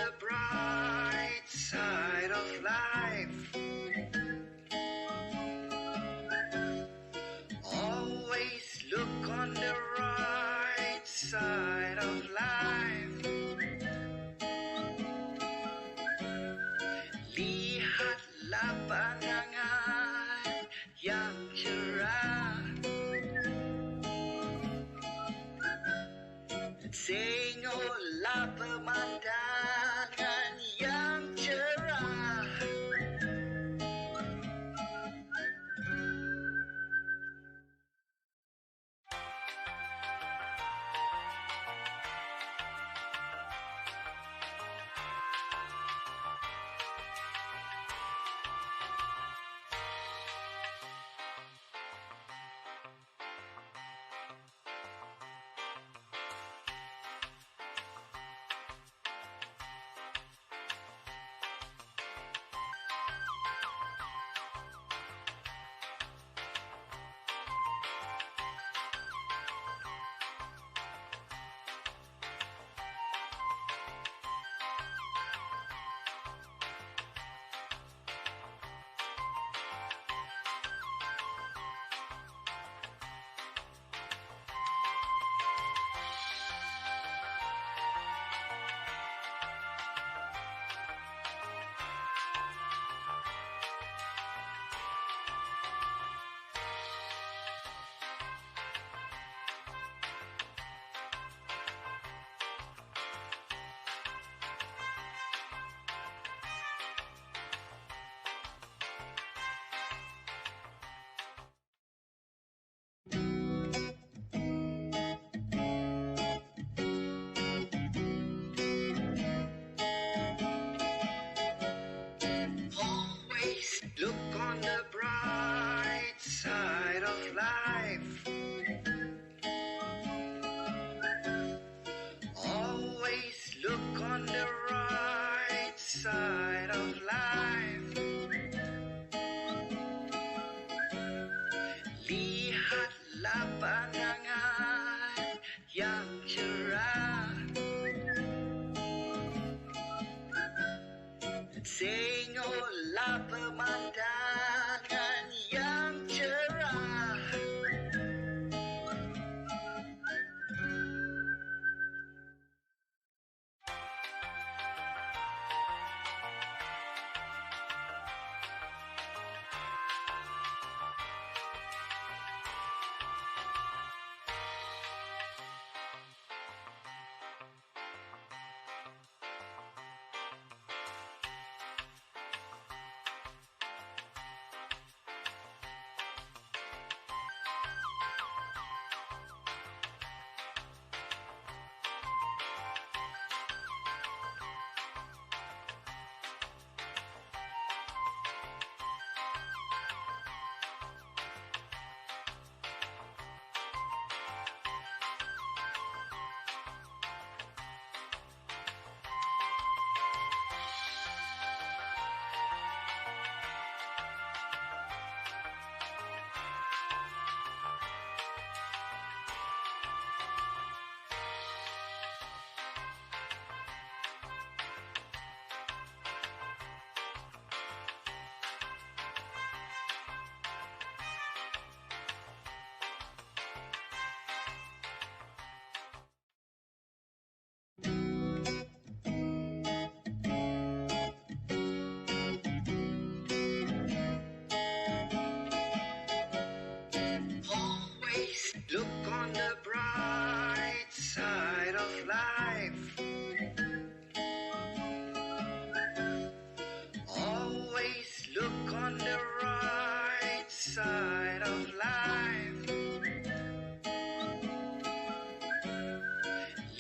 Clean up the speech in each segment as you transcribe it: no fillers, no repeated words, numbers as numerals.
the bright side of life. Always look on the right side of life. Lihatlah pandangan yang cerah. Tengoklah pemandangan yang cerah. Always look on the bright side of life. Always look on the right side of life. Lihatlah pandangan yang cerah. Tengoklah pemandangan yang cerah. Always look on the bright side of life. Always look on the right side of life.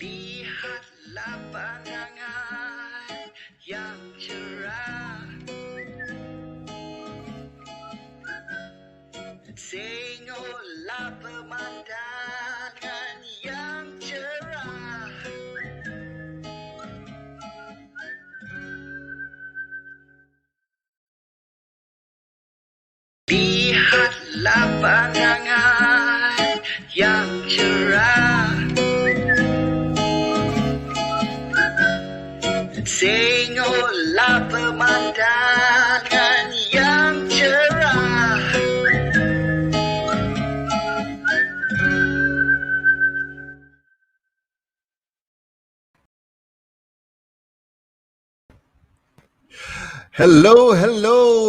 Lihatlah pandangan yang cerah. Tengoklah pemandangan yang cerah. Lihatlah pandangan yang cerah. Tengoklah pemandangan yang cerah. Hello,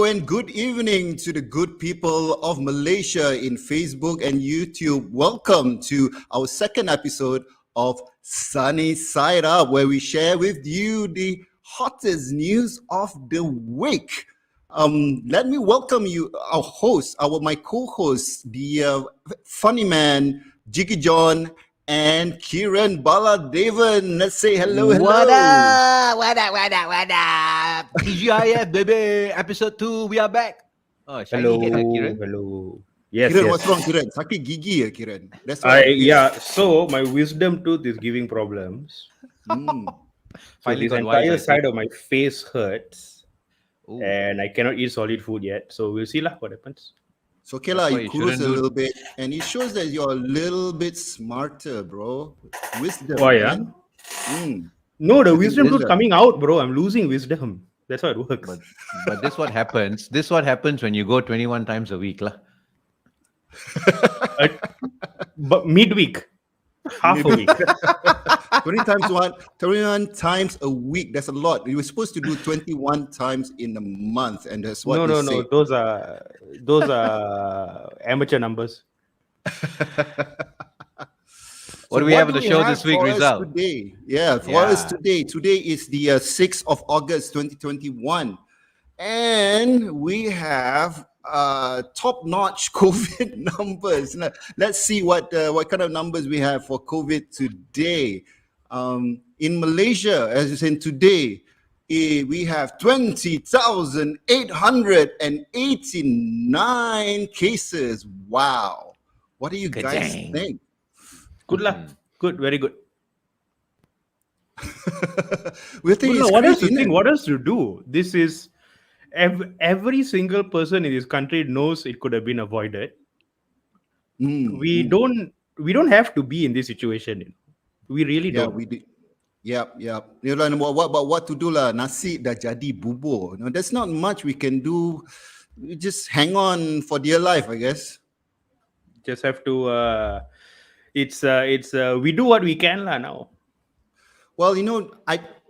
and good evening to the good people of Malaysia in Facebook and YouTube. Welcome to our second episode of Sunny Side Up, where we share with you the hottest news of the week. Let me welcome you, our host, my co-host, the funny man, Jiggee John, and Keren Bala Devan. Let's say hello. What up? TGIF, baby. Episode 2, we are back. Oh, shiny head, Kiran. Hello. Yes, Kiran, yes. what's wrong, Kiran? Sakit gigi ya, Kiran? That's why. So my wisdom tooth is giving problems. So Finally this got wise, entire I see. side of my face hurts, Ooh. and I cannot eat solid food yet. So we'll see lah what happens. So okay That's lah, why you you kurus shouldn't a do- little bit, and it shows that you're a little bit smarter, bro. Wisdom, Why, man. No, the I think wisdom tooth wisdom. coming out, bro. I'm losing wisdom. That's how it works. But this what happens. This what happens when you go 21 times a week, lah. But midweek, half a week. 21 times a week. That's a lot. You were supposed to do 21 times in a month, and that's what No. they say. Those are amateur numbers. What do we have on the show this week, for us Rizal? today? Yeah, for us today. Today is the 6th of August, 2021. And we have top-notch COVID numbers. Now, let's see what kind of numbers we have for COVID today. In Malaysia, as in today, we have 20,889 cases. Wow. What do you guys Ka-dang. think? Good lah. Good, very good. We think it's What else to crazy, think? innit? What else to do? This is every single person in this country knows it could have been avoided. We don't have to be in this situation. We really Yeah, don't. we did. Yep. You know, what to do lah? Nasi dah jadi bubur. You know, there's not much we can do. We just hang on for dear life, I guess. Just have to. We do what we can lah now. Well, you know,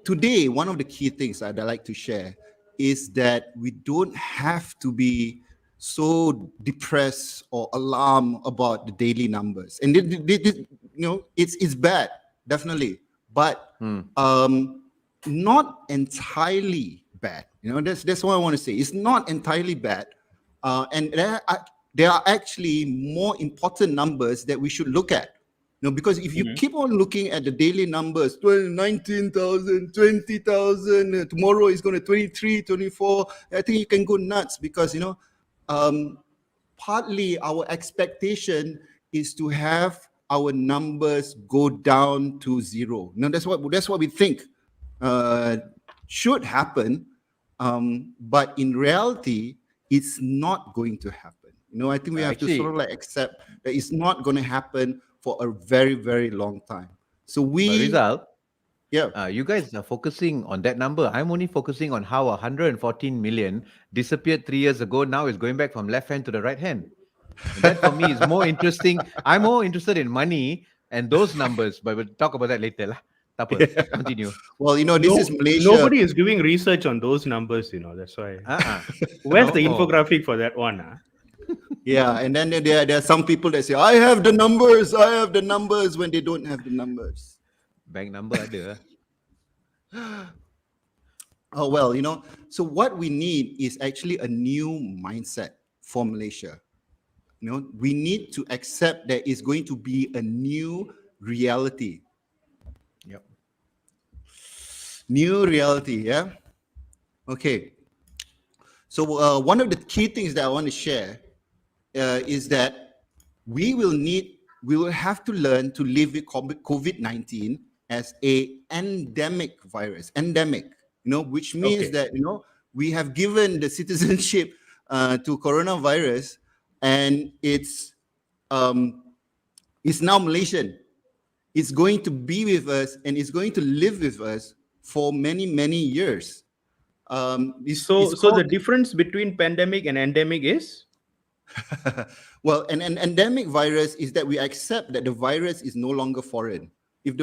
today one of the key things I'd like to share is that we don't have to be so depressed or alarmed about the daily numbers. And you know, it's bad, definitely, but not entirely bad. You know, that's what I want to say. It's not entirely bad, and there are actually more important numbers that we should look at. You know, because if you keep on looking at the daily numbers, 19,000, 20,000, tomorrow is going to 23, 24, I think you can go nuts because, you know, partly our expectation is to have our numbers go down to zero. You know, that's what we think should happen, but in reality, it's not going to happen. You know, I think we have to sort of like accept that it's not going to happen for a very, very long time. So Rizal, yeah. you guys are focusing on that number. I'm only focusing on how 114 million disappeared 3 years ago. Now is going back from left hand to the right hand. And that for me is more interesting. I'm more interested in money and those numbers, but we'll talk about that later lah. Tak apa. Continue. Well, you know, this is Malaysia. Nobody is doing research on those numbers. You know, that's why. Where's the infographic for that one? Yeah, and then there are some people that say, I have the numbers when they don't have the numbers. Bank number ada. Oh, well, you know, so what we need is actually a new mindset for Malaysia. You know, we need to accept that it's going to be a new reality. Yep. New reality, yeah? Okay. So one of the key things that I want to share is that we will have to learn to live with COVID-19 as a endemic virus, you know, which means that, you know, we have given the citizenship to coronavirus, and it's now Malaysian. It's going to be with us, and it's going to live with us for many, many years. So the difference between pandemic and endemic is? Well, an endemic virus is that we accept that the virus is no longer foreign. If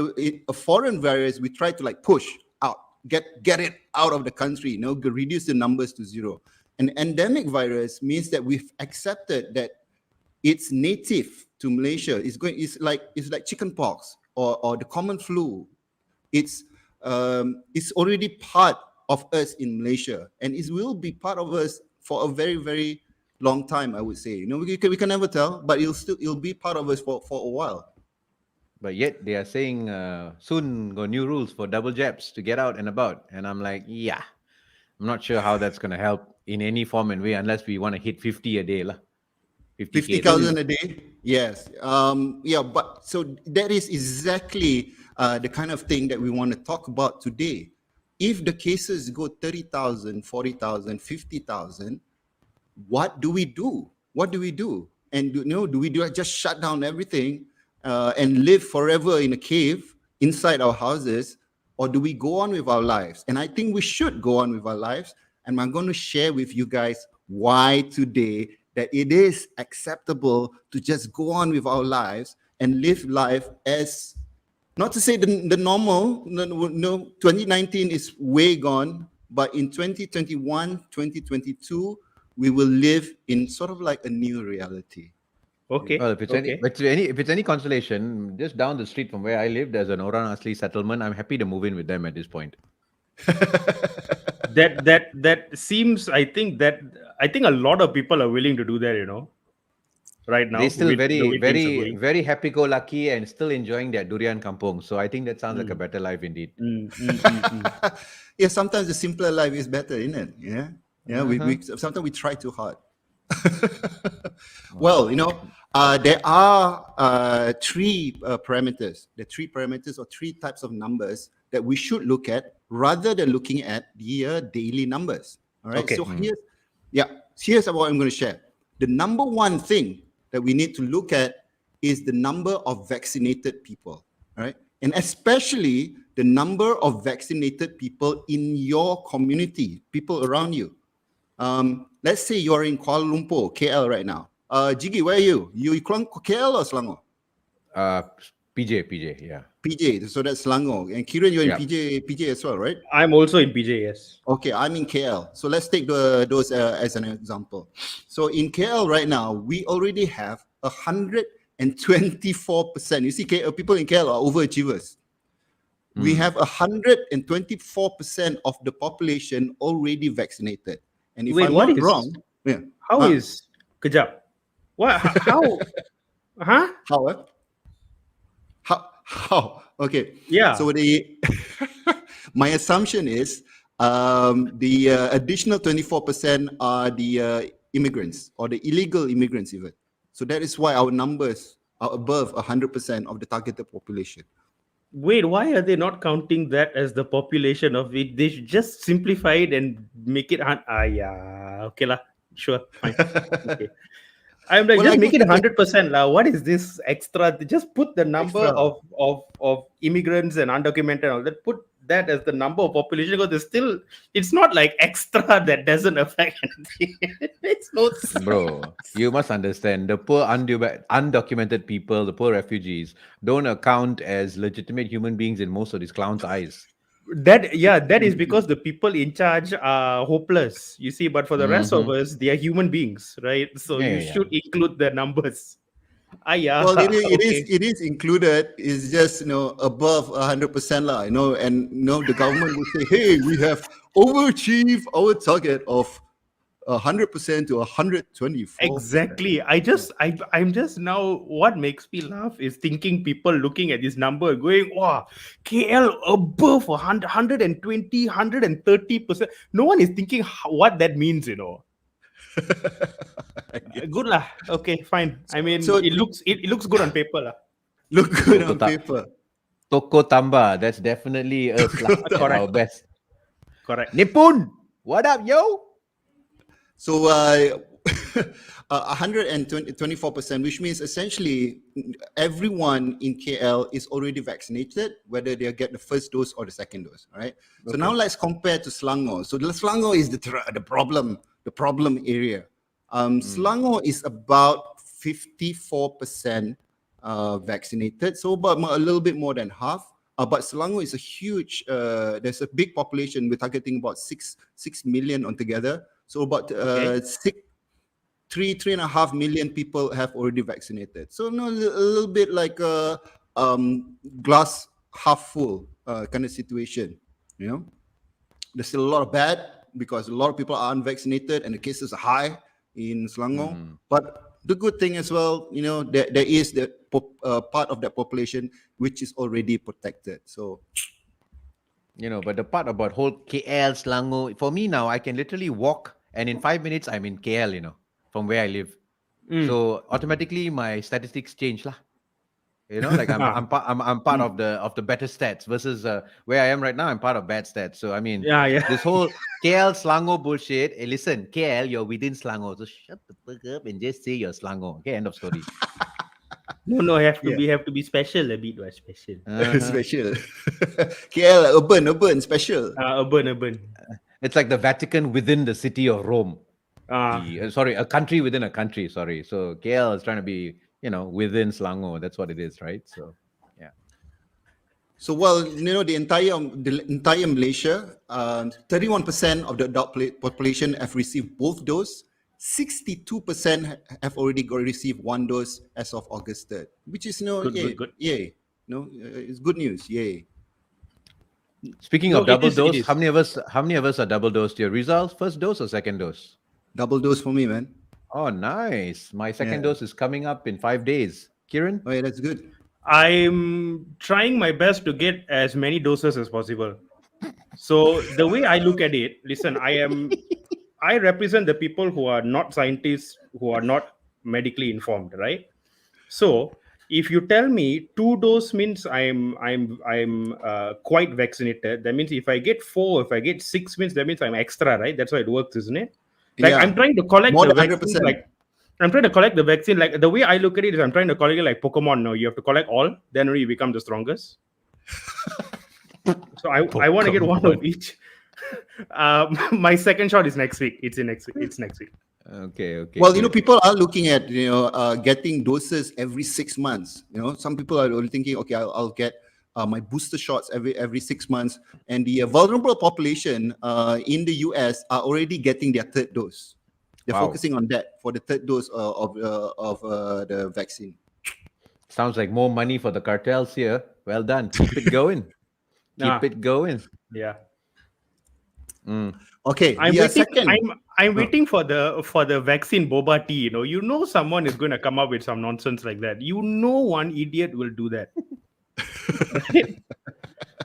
a foreign virus, we try to like push out, get it out of the country, reduce the numbers to zero. An endemic virus means that we've accepted that it's native to Malaysia. It's like chickenpox or the common flu. It's already part of us in Malaysia, and it will be part of us for a very, very long time, I would say. We can never tell, but it'll be part of us for a while. But yet they are saying soon got new rules for double jabs to get out and about, and I'm like, yeah, I'm not sure how that's going to help in any form and way unless we want to hit 50 a day lah. 50,000 a day, yes. But so that is exactly the kind of thing that we want to talk about today. If the cases go 30,000, 40,000, 50,000, what do we do? What do we do? And do we just shut down everything and live forever in a cave inside our houses, or do we go on with our lives? And I think we should go on with our lives. And I'm going to share with you guys why today that it is acceptable to just go on with our lives and live life as, not to say the normal, no, 2019 is way gone, but in 2021, 2022, we will live in sort of like a new reality. Okay. Well, if it's any consolation, just down the street from where I live, there's an Orang Asli settlement. I'm happy to move in with them at this point. that seems, I think a lot of people are willing to do that, right now. They're still very happy-go-lucky and still enjoying their durian kampung. So I think that sounds like a better life indeed. Yeah, sometimes the simpler life is better, isn't it? Yeah. We sometimes we try too hard. Well, there are three parameters. There are three parameters or three types of numbers that we should look at rather than looking at the daily numbers. All right. Okay. So here's what I'm going to share. The number one thing that we need to look at is the number of vaccinated people. All right. And especially the number of vaccinated people in your community, people around you. Let's say you're in Kuala Lumpur, KL right now. Jiggee, where are you? You in KL or Selangor? PJ, yeah. PJ, so that's Selangor. And Keren, you're in PJ as well, right? I'm also in PJ, yes. Okay, I'm in KL. So let's take those as an example. So in KL right now, we already have 124%. You see, people in KL are overachievers. We have 124% of the population already vaccinated. And if I'm not wrong, how is Kejap? What? How? Huh? How? Okay. Yeah. So my assumption is the additional 24% are the immigrants or the illegal immigrants even. So that is why our numbers are above 100% of the targeted population. Wait, why are they not counting that as the population of it? They should just simplify it and make it. Okay lah, sure, fine. Okay. I'm like, just make it 100% lah. What is this extra? Just put the number of immigrants and undocumented and all that. Put that as the number of population, because it's not like extra that doesn't affect anything. It's no sense. Bro, you must understand, the poor undocumented people, the poor refugees, don't account as legitimate human beings in most of these clowns' eyes. That is because the people in charge are hopeless, you see, but for the rest of us, they are human beings, right? So you should include the numbers. Well, it is included. It's just above 100% lah. And the government will say, hey, we have overachieved our target of 100% to 124%. Exactly. I'm just now, what makes me laugh is thinking people looking at this number going, wow, KL above 120, 130%. No one is thinking what that means, Good lah. Okay, fine. I mean, so it looks good on paper lah. Look good on paper. Toko Tamba, that's definitely us lah. Our best. Correct. Nipun, what up, yo? So 124%, which means essentially everyone in KL is already vaccinated, whether they get the first dose or the second dose. All right. So now let's compare to Selangor. So Selangor is the problem area. Selangor is about 54% vaccinated, so about a little bit more than half. But Selangor is a huge. There's a big population. We're targeting about 6 million altogether. So about 3.5 million people have already vaccinated. So no, a little bit like a glass half full kind of situation. You know, there's still a lot of bad because a lot of people are unvaccinated and the cases are high in Selangor. But the good thing as well, you know, there is the part of that population which is already protected. So, you know, but the part about whole KL, Selangor, for me now, I can literally walk and in 5 minutes, I'm in KL, you know, from where I live. So automatically my statistics change lah. You know, like I'm part of the better stats versus where I am right now. I'm part of bad stats. So I mean, this whole KL Selangor bullshit. Hey, listen, KL, you're within Selangor, so shut the fuck up and just say you're Selangor. Okay, end of story. No, we have to be special a bit, special. Special. KL, urban, special. Urban. It's like the Vatican within the city of Rome. Sorry, a country within a country. Sorry. So KL is trying to be, you know, within Selangor. That's what it is, right? So, yeah. So, well, you know, the entire Malaysia, 31% of the adult population have received both doses. 62% have already received one dose as of August 3rd, which is, you know, good. Yay. No, it's good news. Yay. Speaking of double dose, how many of us are double dosed here? Rizal, first dose or second dose? Double dose for me, man. Oh, nice. My second dose is coming up in 5 days. Kieran? Oh, yeah, that's good. I'm trying my best to get as many doses as possible. So the way I look at it, listen, I represent the people who are not scientists, who are not medically informed, right? So if you tell me 2 dose means I'm quite vaccinated, that means if I get 4, if I get 6 means that means I'm extra, right? That's how it works, isn't it? Like I'm trying to collect more the than vaccine, 100%. like I'm trying to collect the vaccine. Like the way I look at it is I'm trying to collect it like Pokemon. No, you have to collect all, then only you become the strongest. So I want to get one of each. My second shot is next week. It's next week. Okay. Well, you know, people are looking at, you know, getting doses every 6 months. You know, some people are thinking, okay, I'll get my booster shots every 6 months. And the vulnerable population in the US are already getting their third dose. They're focusing on that for the third dose of the vaccine. Sounds like more money for the cartels here. Well done. Keep it going. Keep it going. Yeah. Okay. I'm waiting for the vaccine boba tea. You know someone is going to come up with some nonsense like that. You know one idiot will do that.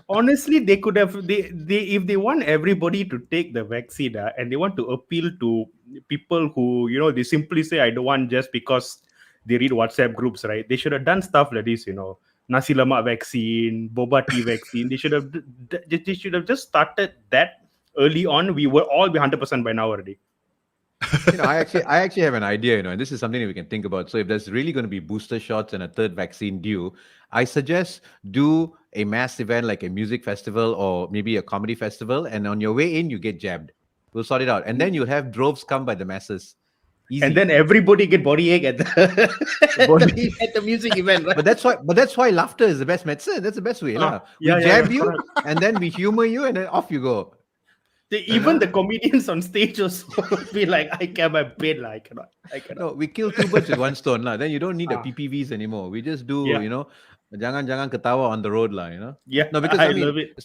Honestly, they could have if they want everybody to take the vaccine and they want to appeal to people who, you know, they simply say I don't want just because they read WhatsApp groups, right? They should have done stuff like this, you know, nasi lemak vaccine, boba tea vaccine. They should have just started that early on. We will all be 100% by now already. You know, I actually have an idea, you know, and this is something that we can think about. So if there's really going to be booster shots and a third vaccine due, I suggest do a mass event like a music festival or maybe a comedy festival, and on your way in you get jabbed. We'll sort it out, and then you'll have droves come by the masses. Easy. And then everybody get body ache at the music event, right? But that's why laughter is the best medicine. That's the best way. We jab you, and then we humor you, and then off you go. Even the comedians on stage also be like, I can't, my bed, I cannot. No, we kill 2 birds with 1 stone. Then you don't need the PPVs anymore. We just do, you know, jangan ketawa on the road, you know. Yeah, no, because I love it.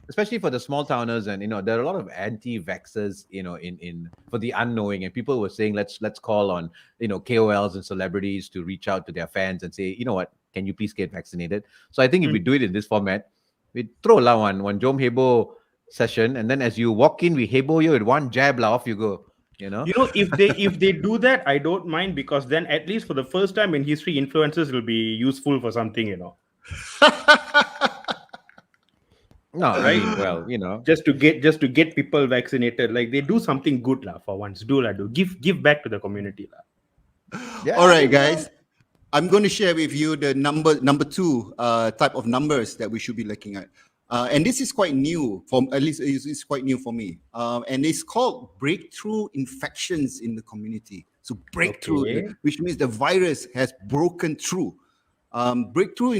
Especially for the small towners, and you know, there are a lot of anti-vaxxers, you know, in for the unknowing, and people were saying let's call on, you know, KOLs and celebrities to reach out to their fans and say, you know what, can you please get vaccinated? So I think if we do it in this format, we throw one Jom Hebo session, and then as you walk in, we hebo you with 1 jab, off you go. You know, if they do that, I don't mind, because then at least for the first time in history, influencers will be useful for something, you know. No, I right? mean, well, Just to get people vaccinated, like they do something good lah for once. Do give back to the community lah. yeah, All I right, mean, guys. I'm going to share with you the number two type of numbers that we should be looking at. And this is quite new, at least it's quite new for me. And it's called breakthrough infections in the community. So breakthrough, Okay. which means the virus has broken through. Breakthrough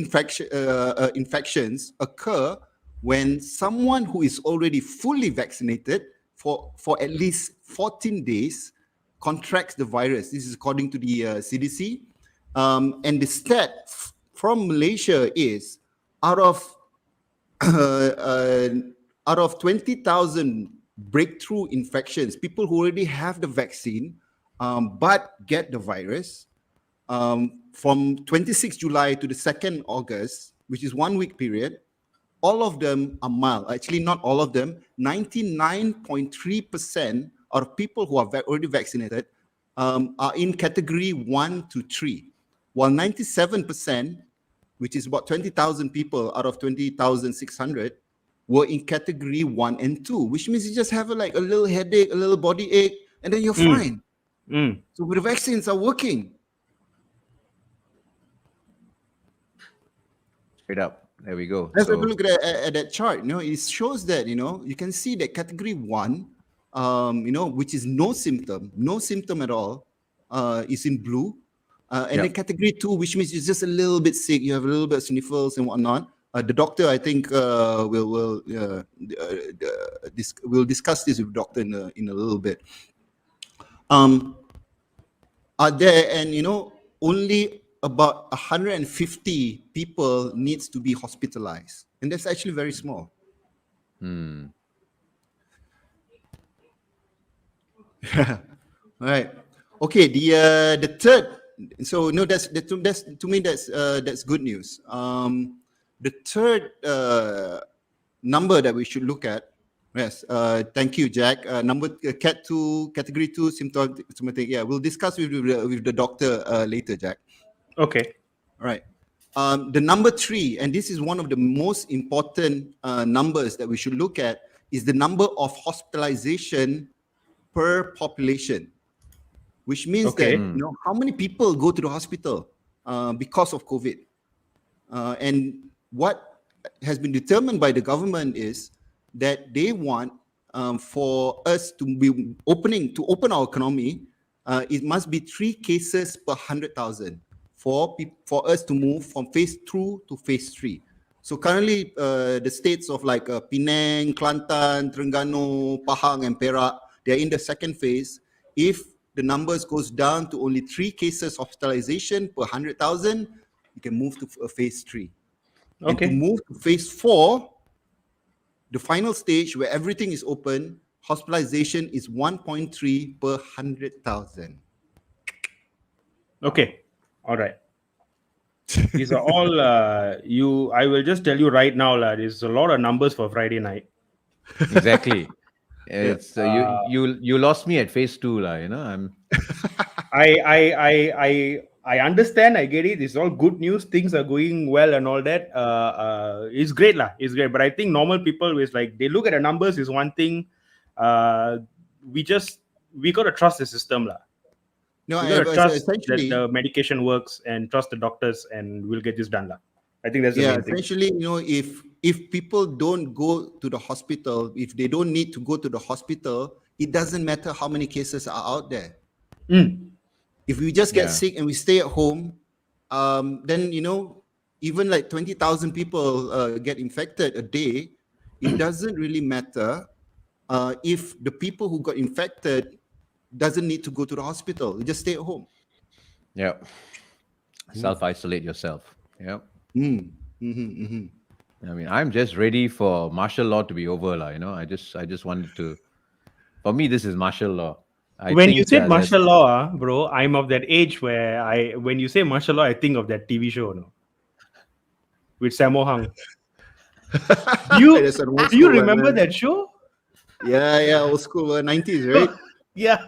infections occur when someone who is already fully vaccinated for at least 14 days contracts the virus. This is according to the CDC. And the stat from Malaysia is out of uh, out of 20,000 breakthrough infections, people who already have the vaccine but get the virus, from 26 July to the 2nd August, which is 1 week period, all of them are mild. Actually, not all of them. 99.3% of people who are already vaccinated are in category 1 to 3, while 97%, which is about 20,000 people out of 20,600, were in category 1 and 2, which means you just have a little headache, a little body ache, and then you're fine. So the vaccines are working. straight up. There we go. Let's have a look at that chart. It shows that, you can see that category 1, which is no symptom at all, is in blue. And then category 2, which means you're just a little bit sick, you have a little bit of sniffles and whatnot. The doctor, I think, we'll discuss this with the doctor in a little bit. Are there, and only about 150 people needs to be hospitalized, and that's actually very small. All right. Okay. The third. So no, that's to me that's good news. The third number that we should look at. Yes. Thank you, Jack. Category 2 symptomatic. Yeah, we'll discuss with the doctor later, Jack. Okay. All right. The number 3, and this is one of the most important numbers that we should look at, is the number of hospitalization per population, which means that how many people go to the hospital because of COVID. And what has been determined by the government is that they want for us to be open our economy, it must be 3 cases per 100,000 for us to move from phase 2 to phase 3. So currently, the states of like Penang, Kelantan, Terengganu, Pahang, and Perak, they're in the second phase. If the numbers goes down to only 3 cases hospitalization per 100,000, you can move to phase 3. Okay. And to move to phase 4, the final stage where everything is open, hospitalization is 1.3 per 100,000. Okay. All right. These are all I will just tell you right now, there's a lot of numbers for Friday night. Exactly. It's you lost me at phase 2, I'm. I understand. I get it. It's all good news. Things are going well and all that. It's great, lah. It's great. But I think normal people is like they look at the numbers is one thing. We gotta trust the system, lah. No, we gotta trust that essentially the medication works and trust the doctors, and we'll get this done, lah. I think that's the main thing. Essentially, if people don't go to the hospital, if they don't need to go to the hospital, it doesn't matter how many cases are out there. If we just get sick and we stay at home, then even like 20,000 people get infected a day, it doesn't really matter if the people who got infected doesn't need to go to the hospital. You just stay at home. Yep. Self-isolate yourself. Yep. I mean, I'm just ready for martial law to be over, lah. I just wanted to. For me, this is martial law. When you said martial law, bro, I'm of that age where when you say martial law, I think of that TV show, no? With Sammo Hung. Do you remember that show? Yeah, old school 90s, right? Yeah.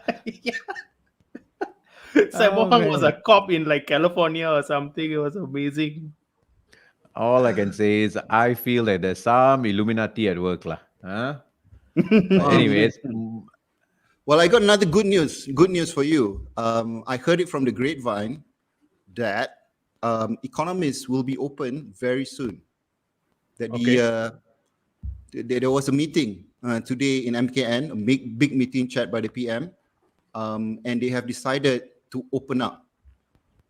Sammo Hung was a cop in like California or something. It was amazing. All I can say is I feel that there's some Illuminati at work, lah. Huh? But anyways, Well, I got another good news. Good news for you. I heard it from the grapevine that economies will be open very soon. That there was a meeting today in MKN, a big meeting chaired by the PM, and they have decided to open up.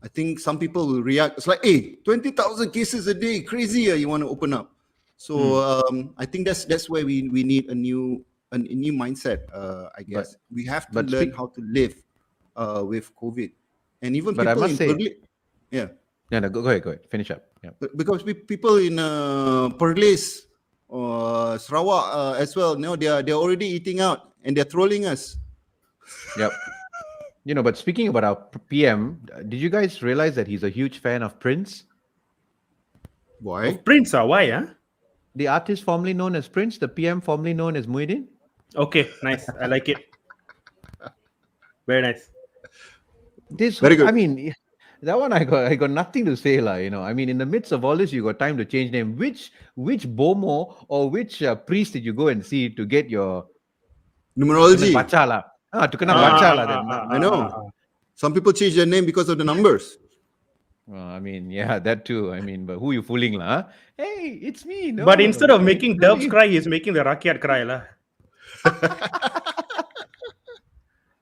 I think some people will react. It's like, hey, 20,000 cases a day, crazy! You want to open up? So I think that's where we need a new mindset. I guess we have to learn how to live with COVID, and even but I people must in say, yeah. No, go ahead, finish up. Yeah. Because people in Perlis, Sarawak as well, they're already eating out and they're trolling us. Yep. But speaking about our PM, did you guys realize that he's a huge fan of Prince? Why? Of Prince, why? Huh? The artist formerly known as Prince, the PM formerly known as Muhyiddin. Okay, nice. I like it. Very nice. Very good. I mean, that one I got nothing to say, lah. I mean, in the midst of all this, you got time to change name. Which bomo or which priest did you go and see to get your numerology? Baca lah. To kena baca lah. I know. Some people change their name because of the numbers. I mean, yeah, that too. I mean, but who you fooling lah? Hey, it's me. No, but instead of making doves cry, he's making the Rakyat cry lah.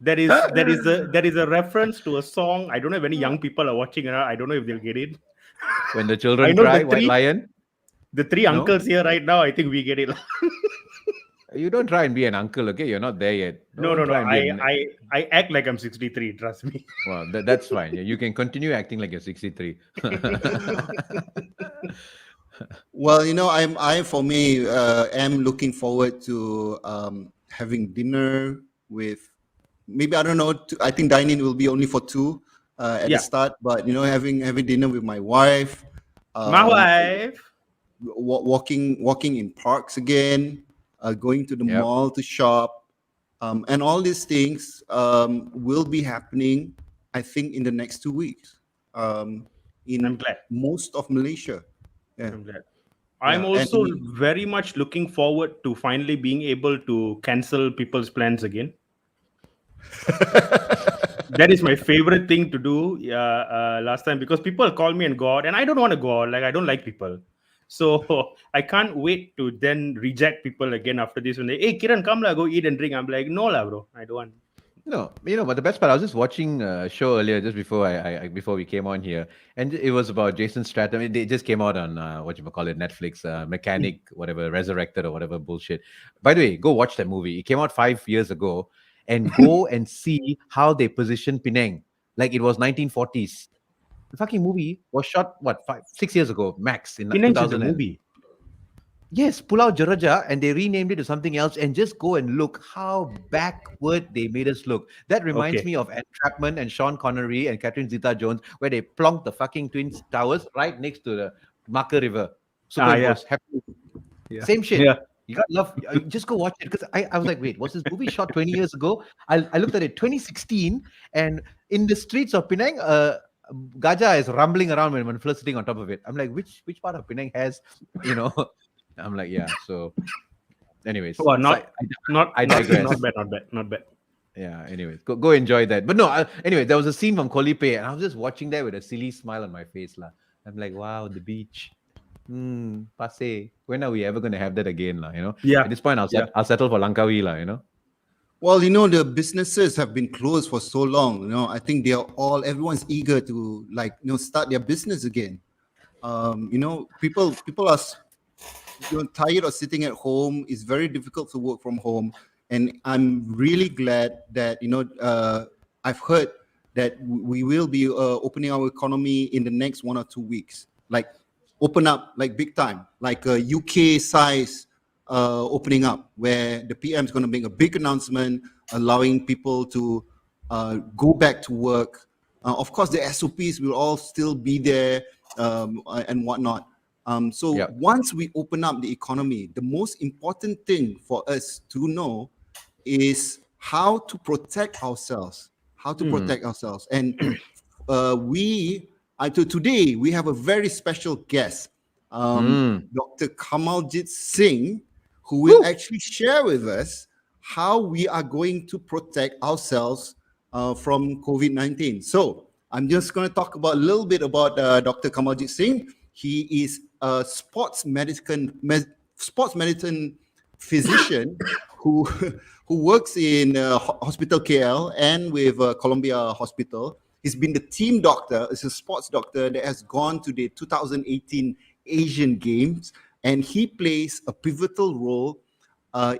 There is a reference to a song. I don't know if any young people are watching it. I don't know if they'll get it. When the children cry, White Lion. The three uncles here right now, I think we get it. You don't try and be an uncle, okay? You're not there yet. No. I act like I'm 63. Trust me. Well, that's fine. You can continue acting like you're 63. Well, I for me am looking forward to having dinner with. Maybe I don't know. I think dining will be only for two at the start, but having dinner with my wife. My wife. Walking in parks again. Going to the mall to shop, and all these things will be happening, I think, in the next 2 weeks. I'm glad. Most of Malaysia. Yeah. I'm glad. I'm also very much looking forward to finally being able to cancel people's plans again. That is my favorite thing to do. Last time, because people call me and go out, and I don't want to go out. Like, I don't like people. So I can't wait to then reject people again after this. When they, hey, Keren, come la, go eat and drink. I'm like, no la, bro, I don't want. But the best part, I was just watching a show earlier, just before we came on here, and it was about Jason Statham. They just came out on Netflix, Mechanic, whatever, Resurrected or whatever bullshit. By the way, go watch that movie. It came out 5 years ago, and go and see how they positioned Penang like it was 1940s. The fucking movie was shot 6 years ago, max, in 2000. Movie. Yes, Pulau Jeraja, and they renamed it to something else. And just go and look how backward they made us look. That reminds me of Entrapment and Sean Connery and Catherine Zeta-Jones, where they plonked the fucking Twin Towers right next to the Malacca River. Same shit. Yeah. You got love. Just go watch it, because I was like, wait, was this movie shot 20 years ago? I looked at it, 2016, and in the streets of Penang, Gajah is rumbling around when first sitting on top of it. I'm like, which part of Penang has, I'm like, yeah. So, anyways, I digress. Not bad. Yeah. Anyways, go enjoy that. But no, anyway, there was a scene from Kolipe, and I was just watching that with a silly smile on my face, lah. I'm like, wow, the beach. Passe. When are we ever going to have that again, lah? Yeah. At this point, I'll settle for Langkawi, lah. Well, the businesses have been closed for so long. I think everyone's eager to start their business again. People are tired of sitting at home. It's very difficult to work from home, and I'm really glad that I've heard that we will be opening our economy in the next 1 or 2 weeks. Like open up like big time, like a UK size. Opening up, where the PM is going to make a big announcement allowing people to go back to work. Of course, the SOPs will all still be there and whatnot. Once we open up the economy, the most important thing for us to know is how to protect ourselves. And today we have a very special guest. Dr. Karajeet Singh, who will actually share with us how we are going to protect ourselves from COVID-19. So I'm just going to talk about a little bit about Dr. Karajeet Singh. He is a sports medicine physician who works in Hospital KL and with Columbia Hospital. He's been the team doctor, is a sports doctor that has gone to the 2018 Asian Games, and he plays a pivotal role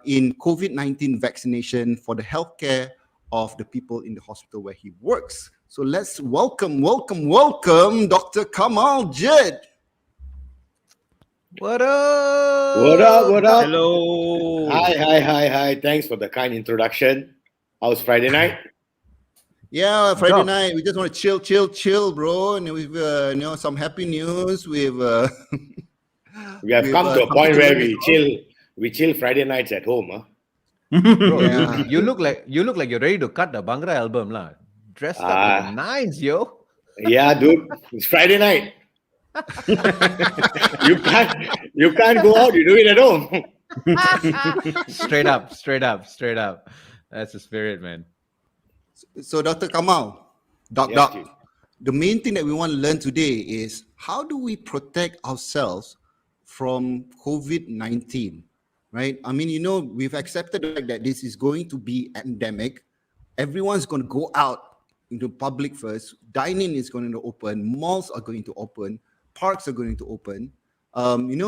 in COVID-19 vaccination for the healthcare of the people in the hospital where he works. So let's welcome Dr. Kamal Jed. What up? What up? What up? Hello. Hi. Thanks for the kind introduction. How's Friday night? Yeah, Friday Doc. night. We just want to chill, bro. And we've some happy news. We have come to a point where we chill Friday nights at home, huh? Bro, Yeah. you look like you're ready to cut the Bhangra album, lah. Dressed up like a nines, yo. Yeah, dude. It's Friday night. you can't go out, you do it at home. Straight up. That's the spirit, man. So Dr. Kamal, Doc, Yes, Chief. the main thing that we want to learn today is how do we protect ourselves from COVID-19, right? I mean, we've accepted the fact that this is going to be endemic. Everyone's going to go out into public first. Dining is going to open. Malls are going to open. Parks are going to open.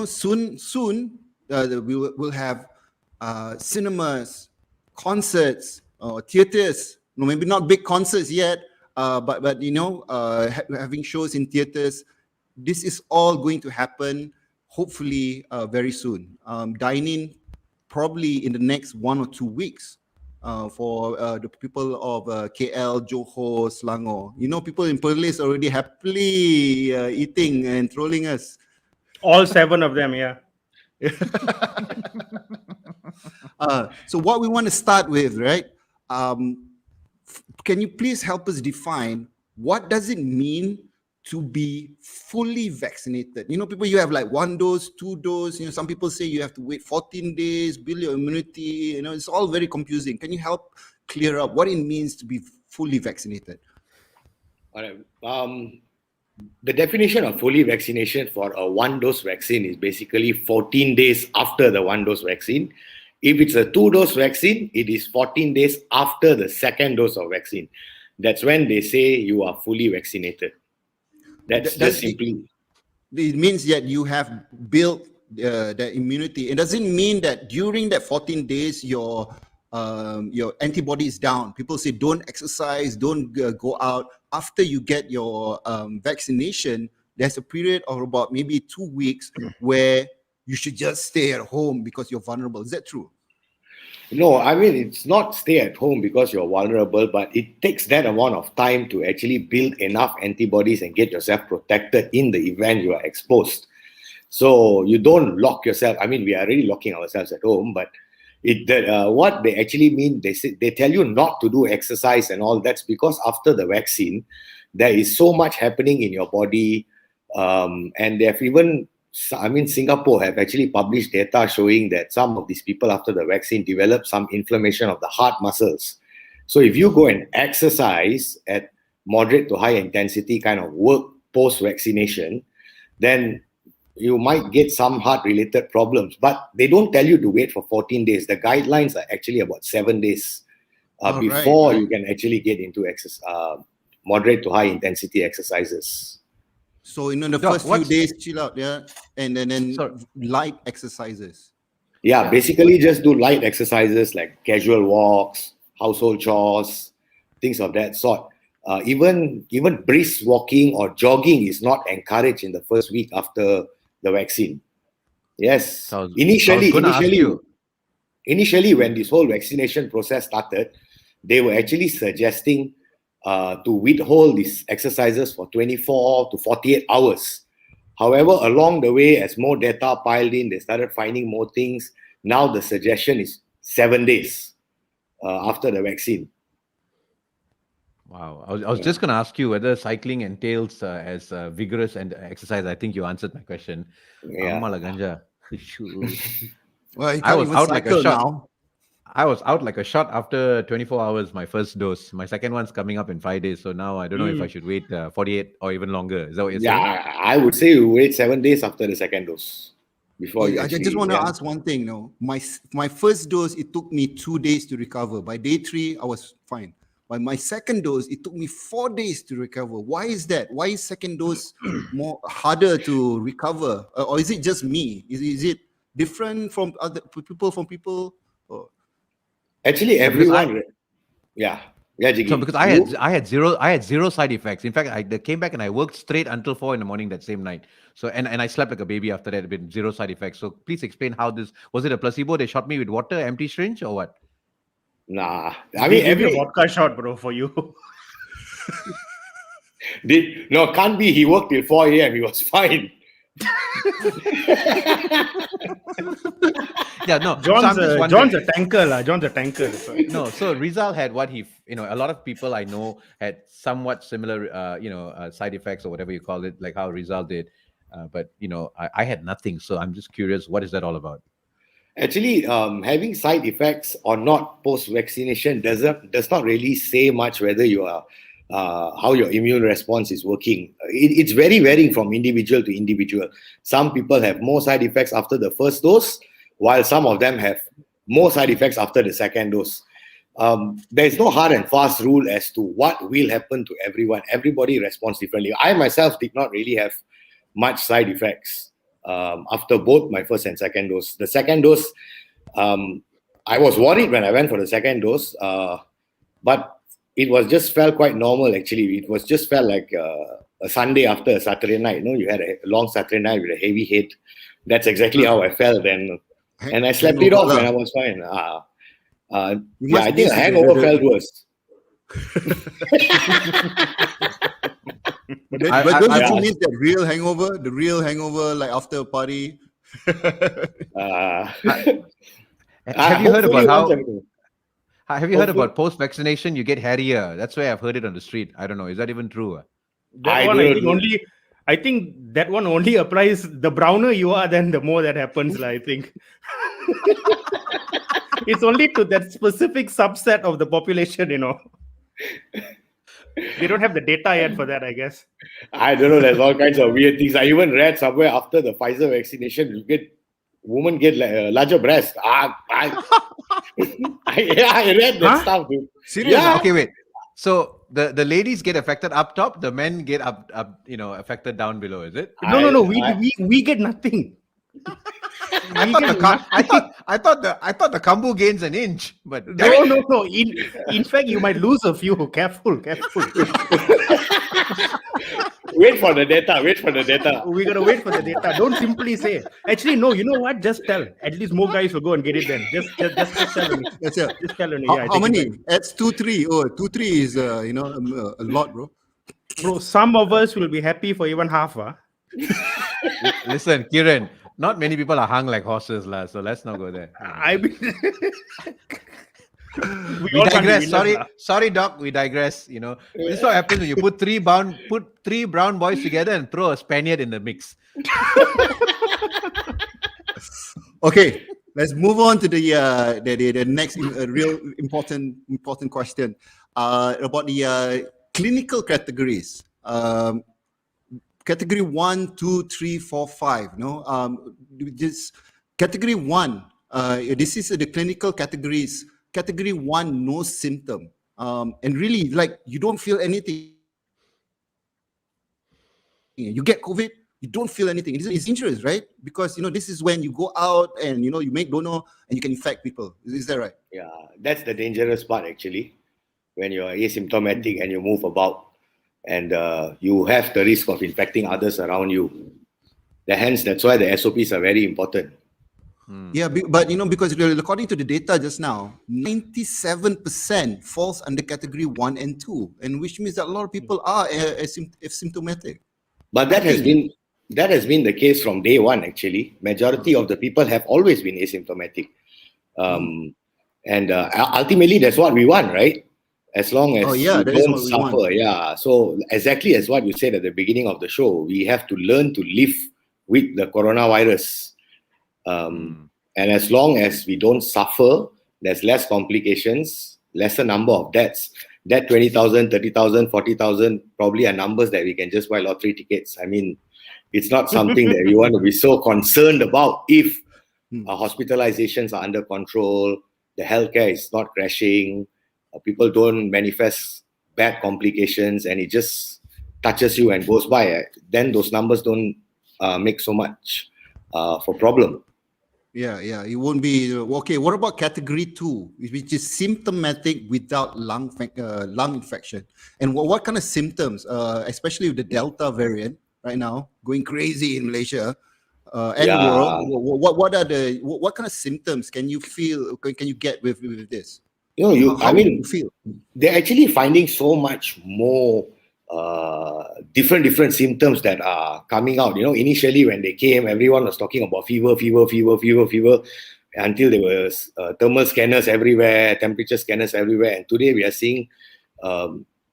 Soon we'll have cinemas, concerts, theaters. No, maybe not big concerts yet, but having shows in theaters. This is all going to happen, hopefully, very soon. Dining probably in the next 1 or 2 weeks. For the people of KL, Johor, Selangor. People in Perlis already happily eating and trolling us. All 7 of them, yeah. So what we want to start with, right? Can you please help us define what does it mean to be fully vaccinated? People, you have like 1 dose, 2 dose. Some people say you have to wait 14 days, build your immunity. It's all very confusing. Can you help clear up what it means to be fully vaccinated? All right. The definition of fully vaccination for a 1-dose vaccine is basically 14 days after the 1-dose vaccine. If it's a 2-dose vaccine, it is 14 days after the 2nd dose of vaccine. That's when they say you are fully vaccinated. That's simply. It means that you have built the immunity. It doesn't mean that during that 14 days your antibody is down. People say don't exercise, don't go out. After you get your vaccination, there's a period of about maybe 2 weeks where you should just stay at home because you're vulnerable. Is that true? No, I mean, it's not stay at home because you're vulnerable, but it takes that amount of time to actually build enough antibodies and get yourself protected in the event you are exposed. So you don't lock yourself. I mean, we are already locking ourselves at home, but what they actually mean, they tell you not to do exercise and all. That's because after the vaccine, there is so much happening in your body, and they have even, Singapore have actually published data showing that some of these people after the vaccine develop some inflammation of the heart muscles. So if you go and exercise at moderate to high intensity kind of work post-vaccination, then you might get some heart-related problems. But they don't tell you to wait for 14 days. The guidelines are actually about 7 days before you can actually get into moderate to high intensity exercises. So the first few days, chill out, yeah, and then light exercises. Yeah, basically just do light exercises like casual walks, household chores, things of that sort. Even brisk walking or jogging is not encouraged in the first week after the vaccine. Yes, initially, when this whole vaccination process started, they were actually suggesting to withhold these exercises for 24 to 48 hours. However, along the way, as more data piled in, they started finding more things. Now the suggestion is 7 days after the vaccine. Wow. I was just going to ask you whether cycling entails as vigorous and exercise. I think you answered my question. Yeah. Amma la ganja. Shoo. Well, you I can't was even out like a cycle shot. now. I was out like a shot after 24 hours, my first dose. My second one's coming up in 5 days. So now I don't know if I should wait 48 or even longer. Is that what you're Yeah, saying? I would say you wait 7 days after the second dose before you I actually. just want to ask one thing. No, my first dose, it took me 2 days to recover. By day 3, I was fine. By my second dose, it took me 4 days to recover. Why is that? Why is second dose more harder to recover, or is it just me? Is it different from other people? From people? Or? Actually, Yeah, because everyone. Yeah, Jiggee. So because I had zero side effects. In fact, I came back and I worked straight until 4 a.m. that same night. So and I slept like a baby after that with zero side effects. So please explain how this was. It a placebo? They shot me with water, empty syringe, or what? Nah, I mean, give you a vodka shot, bro, for you. No, can't be. He worked till 4 a.m. He was fine. Yeah, no. John's a tanker, lah. John's a tanker. No, so Rizal had what a lot of people I know had somewhat similar, side effects or whatever you call it, like how Rizal did. But I had nothing. So I'm just curious, what is that all about? Actually, having side effects or not post-vaccination does not really say much whether you are how your immune response is working. It's very varying from individual to individual. Some people have more side effects after the first dose, while some of them have more side effects after the second dose. There's no hard and fast rule as to what will happen to everyone. Everybody responds differently. I myself did not really have much side effects after both my first and second dose. The second dose, I was worried when I went for the second dose, but it was just felt quite normal. Actually, it was just felt like a Sunday after a Saturday night. You had a long Saturday night with a heavy head. That's exactly how I felt, and I slept it off when I was fine. I think a hangover felt worse. But don't you mean the real hangover? The real hangover, like after a party? Have you heard about Have you heard about post-vaccination? You get hairier. That's why I've heard it on the street. I don't know. Is that even true? I think that one only applies. The browner you are, then the more that happens. I think it's only to that specific subset of the population. They don't have the data yet for that, I guess. I don't know. There's all kinds of weird things. I even read somewhere after the Pfizer vaccination, women get larger breasts. I read that stuff, dude. Seriously? Yeah. Okay, wait. So the ladies get affected up top, the men get up affected down below, is it? No. We get nothing. I thought the Kambu gains an inch, but no. In fact, you might lose a few. Careful. Wait for the data. We're gonna wait for the data. Don't simply say. Actually, no. You know what? Just tell. At least more guys will go and get it then. Just tell me. That's it. Just tell me. How many? That's 2-3. Oh, 2-3 is a lot, bro. Bro, some of us will be happy for even half. Listen, Keren. Not many people are hung like horses, lah. So let's not go there. We digress. Sorry, Doc. We digress. This is what happens when you put three brown boys together and throw a Spaniard in the mix. Okay, let's move on to the next real important question about the clinical categories. Category 1, 2, 3, 4, 5. This category 1. This is the clinical categories. Category 1, no symptom, and really, like, you don't feel anything. You get COVID, you don't feel anything. It's dangerous, right? Because this is when you go out and you make dono and you can infect people. Is that right? Yeah, that's the dangerous part actually. When you're asymptomatic and you move about, and you have the risk of infecting others around you. Hence, that's why the SOPs are very important. Yeah, but because according to the data just now, 97% falls under category 1 and 2, and which means that a lot of people are asymptomatic. But that has been the case from day one. Actually, majority of the people have always been asymptomatic, and ultimately that's what we want, right? As long as you that is don't what we suffer, want. So exactly as what you said at the beginning of the show, we have to learn to live with the coronavirus. And as long as we don't suffer, there's less complications, lesser number of deaths. That 20,000, 30,000, 40,000 probably are numbers that we can just buy lottery tickets. I mean, it's not something that we want to be so concerned about if hospitalizations are under control, the healthcare is not crashing, people don't manifest bad complications, and it just touches you and goes by. Then those numbers don't make so much for problem. Yeah, it won't be okay. What about category 2, which is symptomatic without lung infection? And what kind of symptoms, especially with the Delta variant right now going crazy in Malaysia and the world? What kind of symptoms can you feel? Can you get with this? How do you feel? They're actually finding so much more different symptoms that are coming out. Initially when they came, everyone was talking about fever, until there was thermal scanners everywhere, temperature scanners everywhere. And today we are seeing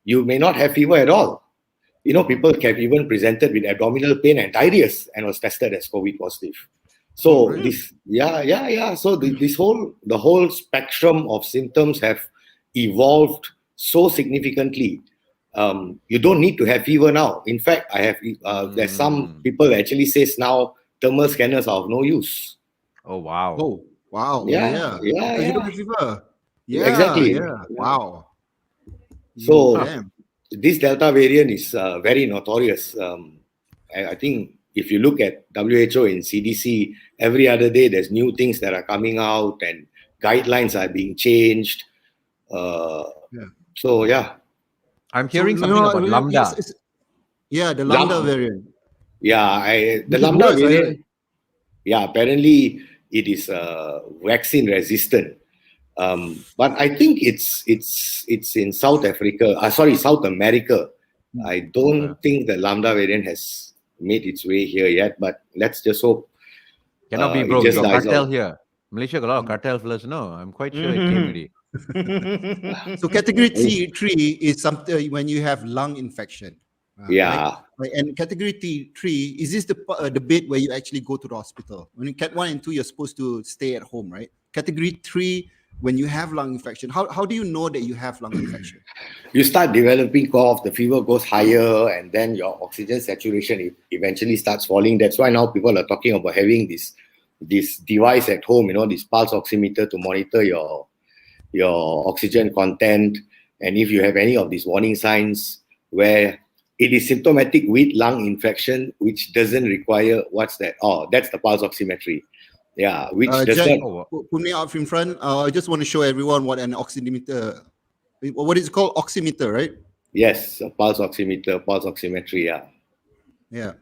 you may not have fever at all. People have even presented with abdominal pain and diarrhea and was tested as COVID positive. So really? So the whole spectrum of symptoms have evolved so significantly. You don't need to have fever now. In fact, I have there's some people that actually says now thermal scanners are of no use. Oh wow! Oh wow! Yeah. Because you don't have fever. Yeah, Exactly. Yeah. Wow. So Damn. this Delta variant is very notorious. I think if you look at WHO and CDC, every other day there's new things that are coming out and guidelines are being changed. So yeah. I'm hearing something about lambda. The lambda variant. Yeah, the lambda variant. Yeah, apparently it is vaccine resistant. But I think it's in South America. I don't think the lambda variant has made its way here yet, but let's just hope. Cannot be, bro. You got cartel here. Malaysia got a lot of cartel fellas. No, I'm quite sure it came already. So category 3 is something when you have lung infection. Yeah. Right? And category 3 is this the bit where you actually go to the hospital? When you cat 1 and 2, you're supposed to stay at home, right? Category 3, when you have lung infection, how do you know that you have lung infection? You start developing cough, the fever goes higher, and then your oxygen saturation eventually starts falling. That's why now people are talking about having this device at home, this pulse oximeter to monitor your oxygen content. And if you have any of these warning signs where it is symptomatic with lung infection, which doesn't require, what's that? Oh, that's the pulse oximetry. Yeah, which does Jack, not. put me up in front. I just want to show everyone what an oximeter. What is it called? Oximeter, right? Yes, a pulse oximetry. Yeah. Yeah.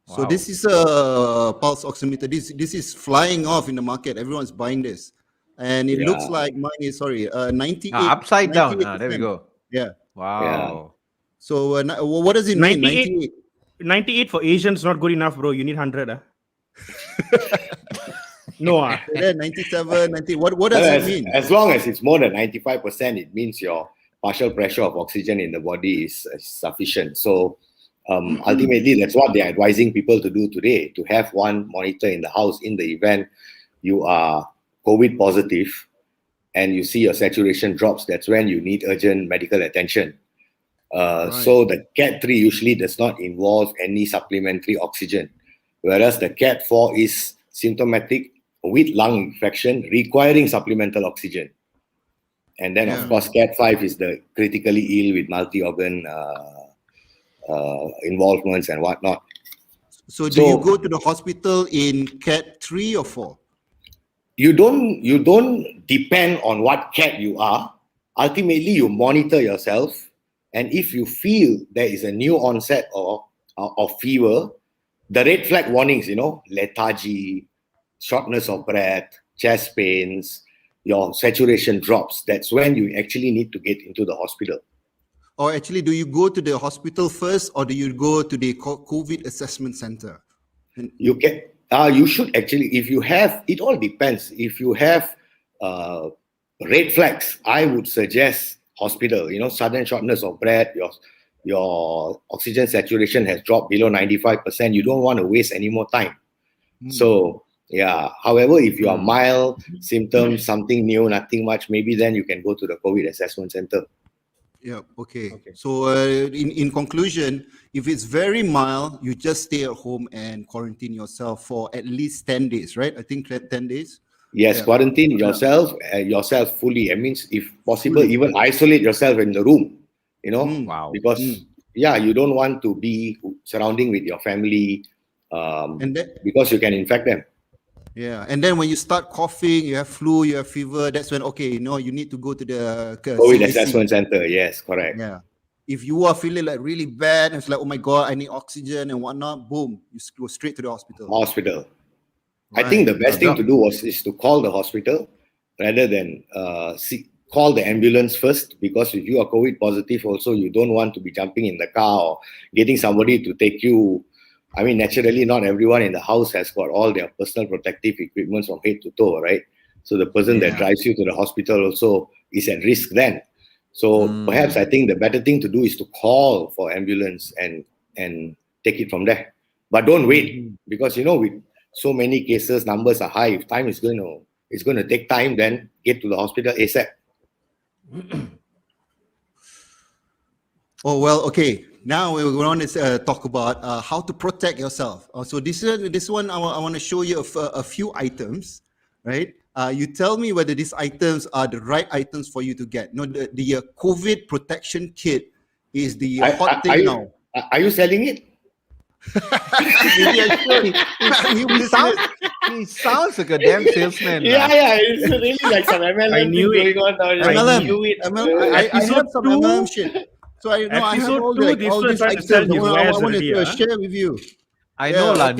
Wow. So this is a pulse oximeter. This is flying off in the market. Everyone's buying this, and it looks like mine is 98. Upside down. There we go. Yeah. Wow. Yeah. So what does it mean? 98. 98 for Asians not good enough, bro. You need 100. No. 97, 90. What does it mean? As long as it's more than 95%, it means your partial pressure of oxygen in the body is sufficient. So ultimately, that's what they're advising people to do today, to have one monitor in the house in the event you are COVID positive and you see your saturation drops. That's when you need urgent medical attention. So the Cat 3 usually does not involve any supplementary oxygen, whereas the Cat 4 is symptomatic with lung infection requiring supplemental oxygen. And then, of course, Cat 5 is the critically ill with multi-organ involvements and whatnot. So do you go to the hospital in Cat 3 or 4? You don't depend on what Cat you are. Ultimately, you monitor yourself. And if you feel there is a new onset of fever, the red flag warnings, lethargy, shortness of breath, chest pains, your saturation drops, that's when you actually need to get into the hospital. Or actually, do you go to the hospital first, or do you go to the COVID assessment center? You should actually, if you have, it all depends. If you have red flags, I would suggest hospital. Sudden shortness of breath, your oxygen saturation has dropped below 95%. You don't want to waste any more time. So, yeah. However, if you are mild symptoms, something new, nothing much, maybe then you can go to the COVID assessment center. Yeah. Okay. So in conclusion, if it's very mild, you just stay at home and quarantine yourself for at least 10 days, right? I think 10 days. Yes, Yeah. quarantine yourself fully. I mean, if possible, even isolate yourself in the room. Wow. Because you don't want to be surrounding with your family, because you can infect them. Yeah, and then when you start coughing, you have flu, you have fever, that's when, you need to go to the COVID CAC. assessment center. Yes, correct. Yeah. If you are feeling like really bad, it's like, oh my God, I need oxygen and whatnot, boom, you go straight to the hospital. I think the best thing to do is to call the hospital rather than call the ambulance first, because if you are COVID positive also, you don't want to be jumping in the car or getting somebody to take you. I mean, naturally, not everyone in the house has got all their personal protective equipment from head to toe, right? So the person that drives you to the hospital also is at risk then. So perhaps I think the better thing to do is to call for ambulance and take it from there. But don't wait, because with so many cases, numbers are high. If time is it's going to take time, then get to the hospital ASAP. Oh, well, okay. Now we're going to talk about how to protect yourself. So this one, I want to show you a few items, right? You tell me whether these items are the right items for you to get. The COVID protection kit is the hot thing now. Are you selling it? Maybe I should. He sounds like a damn salesman. Yeah, it's really like some MLM going on now. I knew it. I have some MLM shit. So I have all these items I want to share with you. I know lah.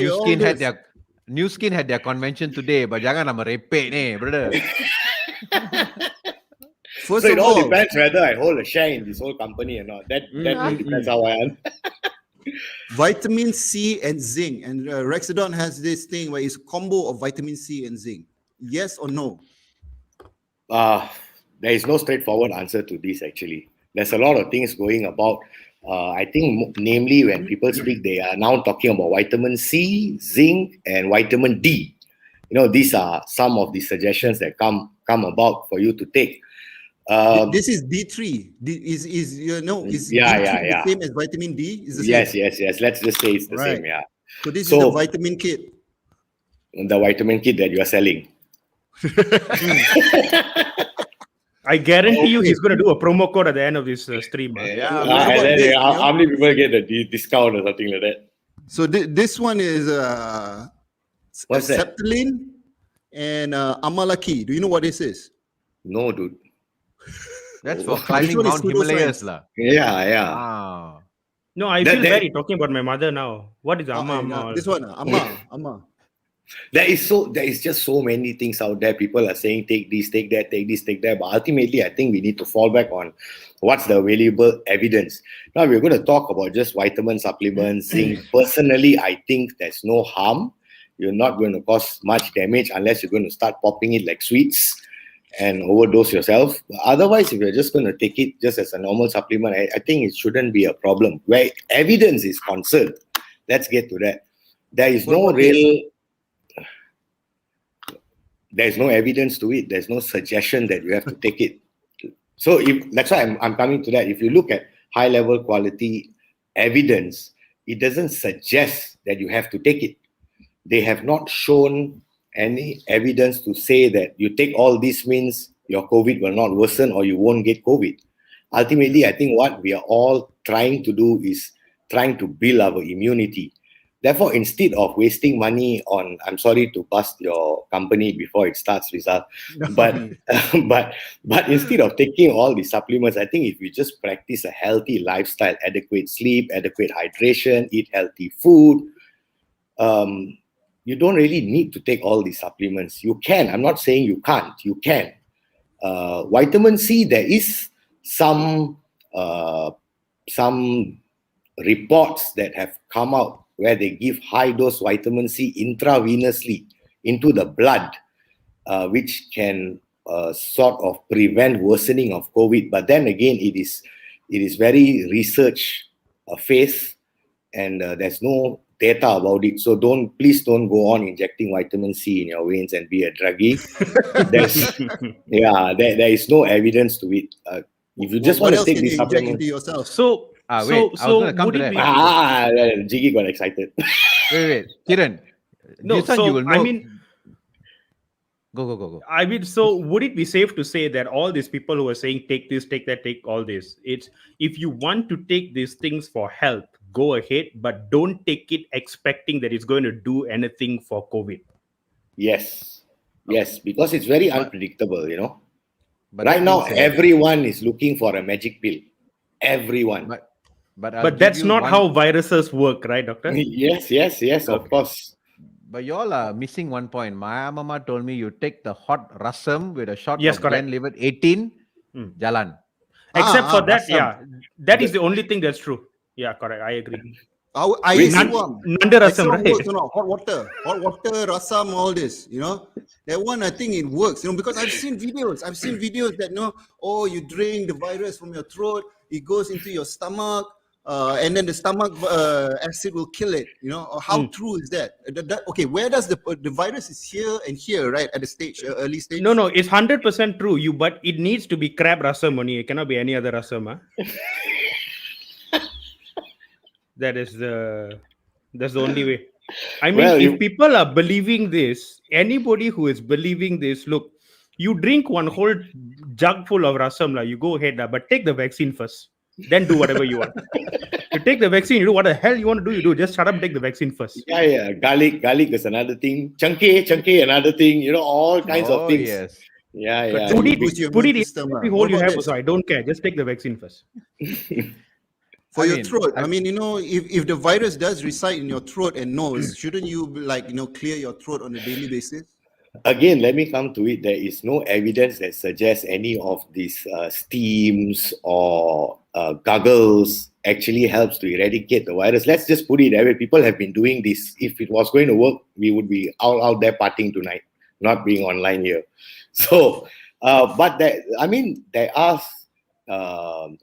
New Skin had their convention today, but jangan nama repek ni, brother. So it all depends whether I hold a share in this whole company or not. That depends how I am. Vitamin C and zinc, and Rexidon has this thing where it's a combo of vitamin C and zinc. Yes or no? There is no straightforward answer to this, actually. There's a lot of things going about. I think, namely, when people speak, they are now talking about vitamin C, zinc, and vitamin D. These are some of the suggestions that come about for you to take. This is D3. Is D3 the same as vitamin D? Is the same? Yes. Let's just say it's the same. Yeah. So this is the vitamin kit. The vitamin kit that you are selling. I guarantee you, he's going to do a promo code at the end of this stream. How many people get the discount or something like that? So this one is what's that? Septylin and Amalaki. Do you know what this is? No, dude. That's for climbing Mount Himalayas lah. Yeah. Wow. No, I feel bad talking about my mother now. What is Amma? This one, Amma. There is just so many things out there. People are saying take this, take that, take this, take that. But ultimately, I think we need to fall back on what's the available evidence. Now we're going to talk about just vitamin supplements, zinc. Personally, I think there's no harm. You're not going to cause much damage unless you're going to start popping it like sweets and overdose yourself. Otherwise, if you're just going to take it just as a normal supplement, I think it shouldn't be a problem. Where evidence is concerned, let's get to that. There's no evidence to it. There's no suggestion that you have to take it. So that's why I'm coming to that. If you look at high-level quality evidence, it doesn't suggest that you have to take it. They have not shown any evidence to say that you take all this means your COVID will not worsen or you won't get COVID. Ultimately, I think what we are all trying to do is trying to build our immunity. Therefore, instead of wasting money on, I'm sorry to bust your company before it starts, Rizal, but instead of taking all the supplements, I think if you just practice a healthy lifestyle, adequate sleep, adequate hydration, eat healthy food, you don't really need to take all these supplements. You can. I'm not saying you can't. You can. Vitamin C, there is some reports that have come out where they give high-dose vitamin C intravenously into the blood, which can sort of prevent worsening of COVID. But then again, it is very research phase, and there's no data about it. So please don't go on injecting vitamin C in your veins and be a druggie. There is no evidence to it. If you just want to take this supplement, into yourself? I was gonna come to that. Jiggee got excited. Wait, Keren. No, this one so you will know. I mean, go. I mean, so would it be safe to say that all these people who are saying take this, take that, take all this, it's if you want to take these things for health, go ahead, but don't take it expecting that it's going to do anything for COVID. Yes, because it's very unpredictable, you know. But right now, said, everyone is looking for a magic pill. Everyone. But that's not how viruses work, right, doctor? Yes, of course. But y'all are missing one point. My mama told me you take the hot rasam with a shot Yes, of correct. Glenlivet 18, jalan. Except for that, rasam. that is the only thing that's true. Yeah, correct. I agree. Nanda rasam, right? Hot water, rasam, all this, you know. That one, I think it works, you know, because I've seen videos that, you drink the virus from your throat, it goes into your stomach, and then the stomach acid will kill it, you know. How true is that? Okay, where does the virus is here and here, right, at the stage, early stage? No, it's 100% true. But it needs to be crab rasam only. It cannot be any other rasam. Huh? That's the only way. I mean, if people are believing this, anybody who is believing this, look, you drink one whole jug full of rasam, you go ahead, but take the vaccine first. Then do whatever you want. You take the vaccine, you do what the hell you want to do, you do. Just shut up and take the vaccine first. Yeah. Garlic is another thing. Chunky, another thing. You know, all kinds of things. Yes. Yeah. Put it in every hole you have. So I don't care. Just take the vaccine first. For your throat, I mean, you know, if the virus does reside in your throat and nose, shouldn't you clear your throat on a daily basis? Again, let me come to it. There is no evidence that suggests any of these steams or gargles actually helps to eradicate the virus. Let's just put it that way. People have been doing this. If it was going to work, we would be out there partying tonight, not being online here. So, but there are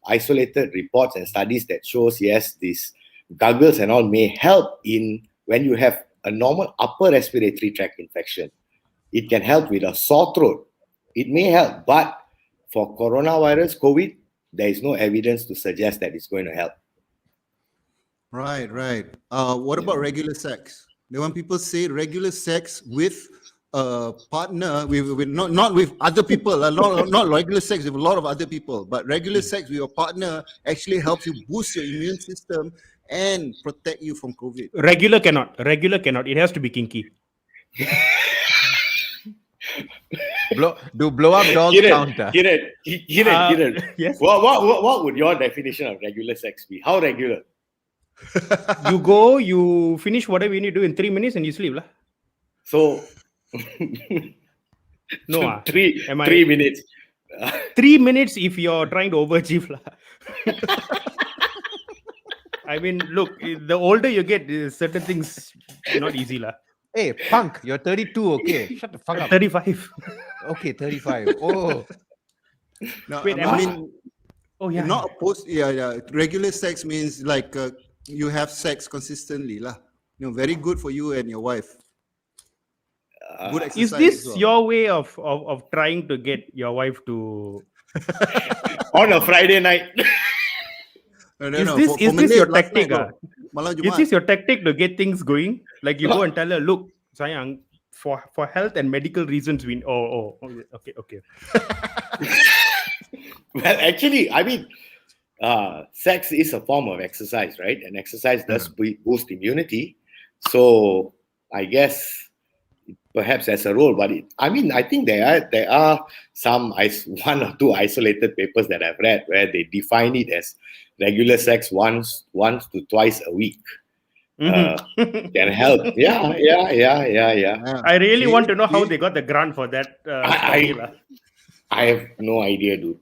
isolated reports and studies that shows, yes, these gargles and all may help in when you have a normal upper respiratory tract infection. It can help with a sore throat. It may help, but for coronavirus, COVID, there is no evidence to suggest that it's going to help. Right. What about regular sex? When people say regular sex with a partner, with not with other people, not regular sex with a lot of other people, but regular sex with your partner actually helps you boost your immune system and protect you from COVID. Regular cannot. It has to be kinky. blow up dolls count? Keren. Yes. What would your definition of regular sex be? How regular? You go, you finish whatever you need to do in 3 minutes and you sleep. So, no, 3 minutes. 3 minutes if you're trying to overachieve. I mean, look, the older you get, certain things not easy. Hey, punk, you're 32, okay? Shut the fuck up. 35. Okay, 35. Oh. No, wait, not opposed. Yeah. Regular sex means like you have sex consistently, lah. Very good for you and your wife. Good exercise. Is this your way of trying to get your wife to on a Friday night? Is this your tactic? Is this your tactic to get things going? Like you go and tell her, look, sayang, for health and medical reasons, okay. Well, actually, I mean, sex is a form of exercise, right? And exercise does boost immunity. So I guess perhaps there's a role, but I think there are some one or two isolated papers that I've read where they define it as regular sex once to twice a week. Can help. Yeah. I really want to know how they got the grant for that. I have no idea, dude.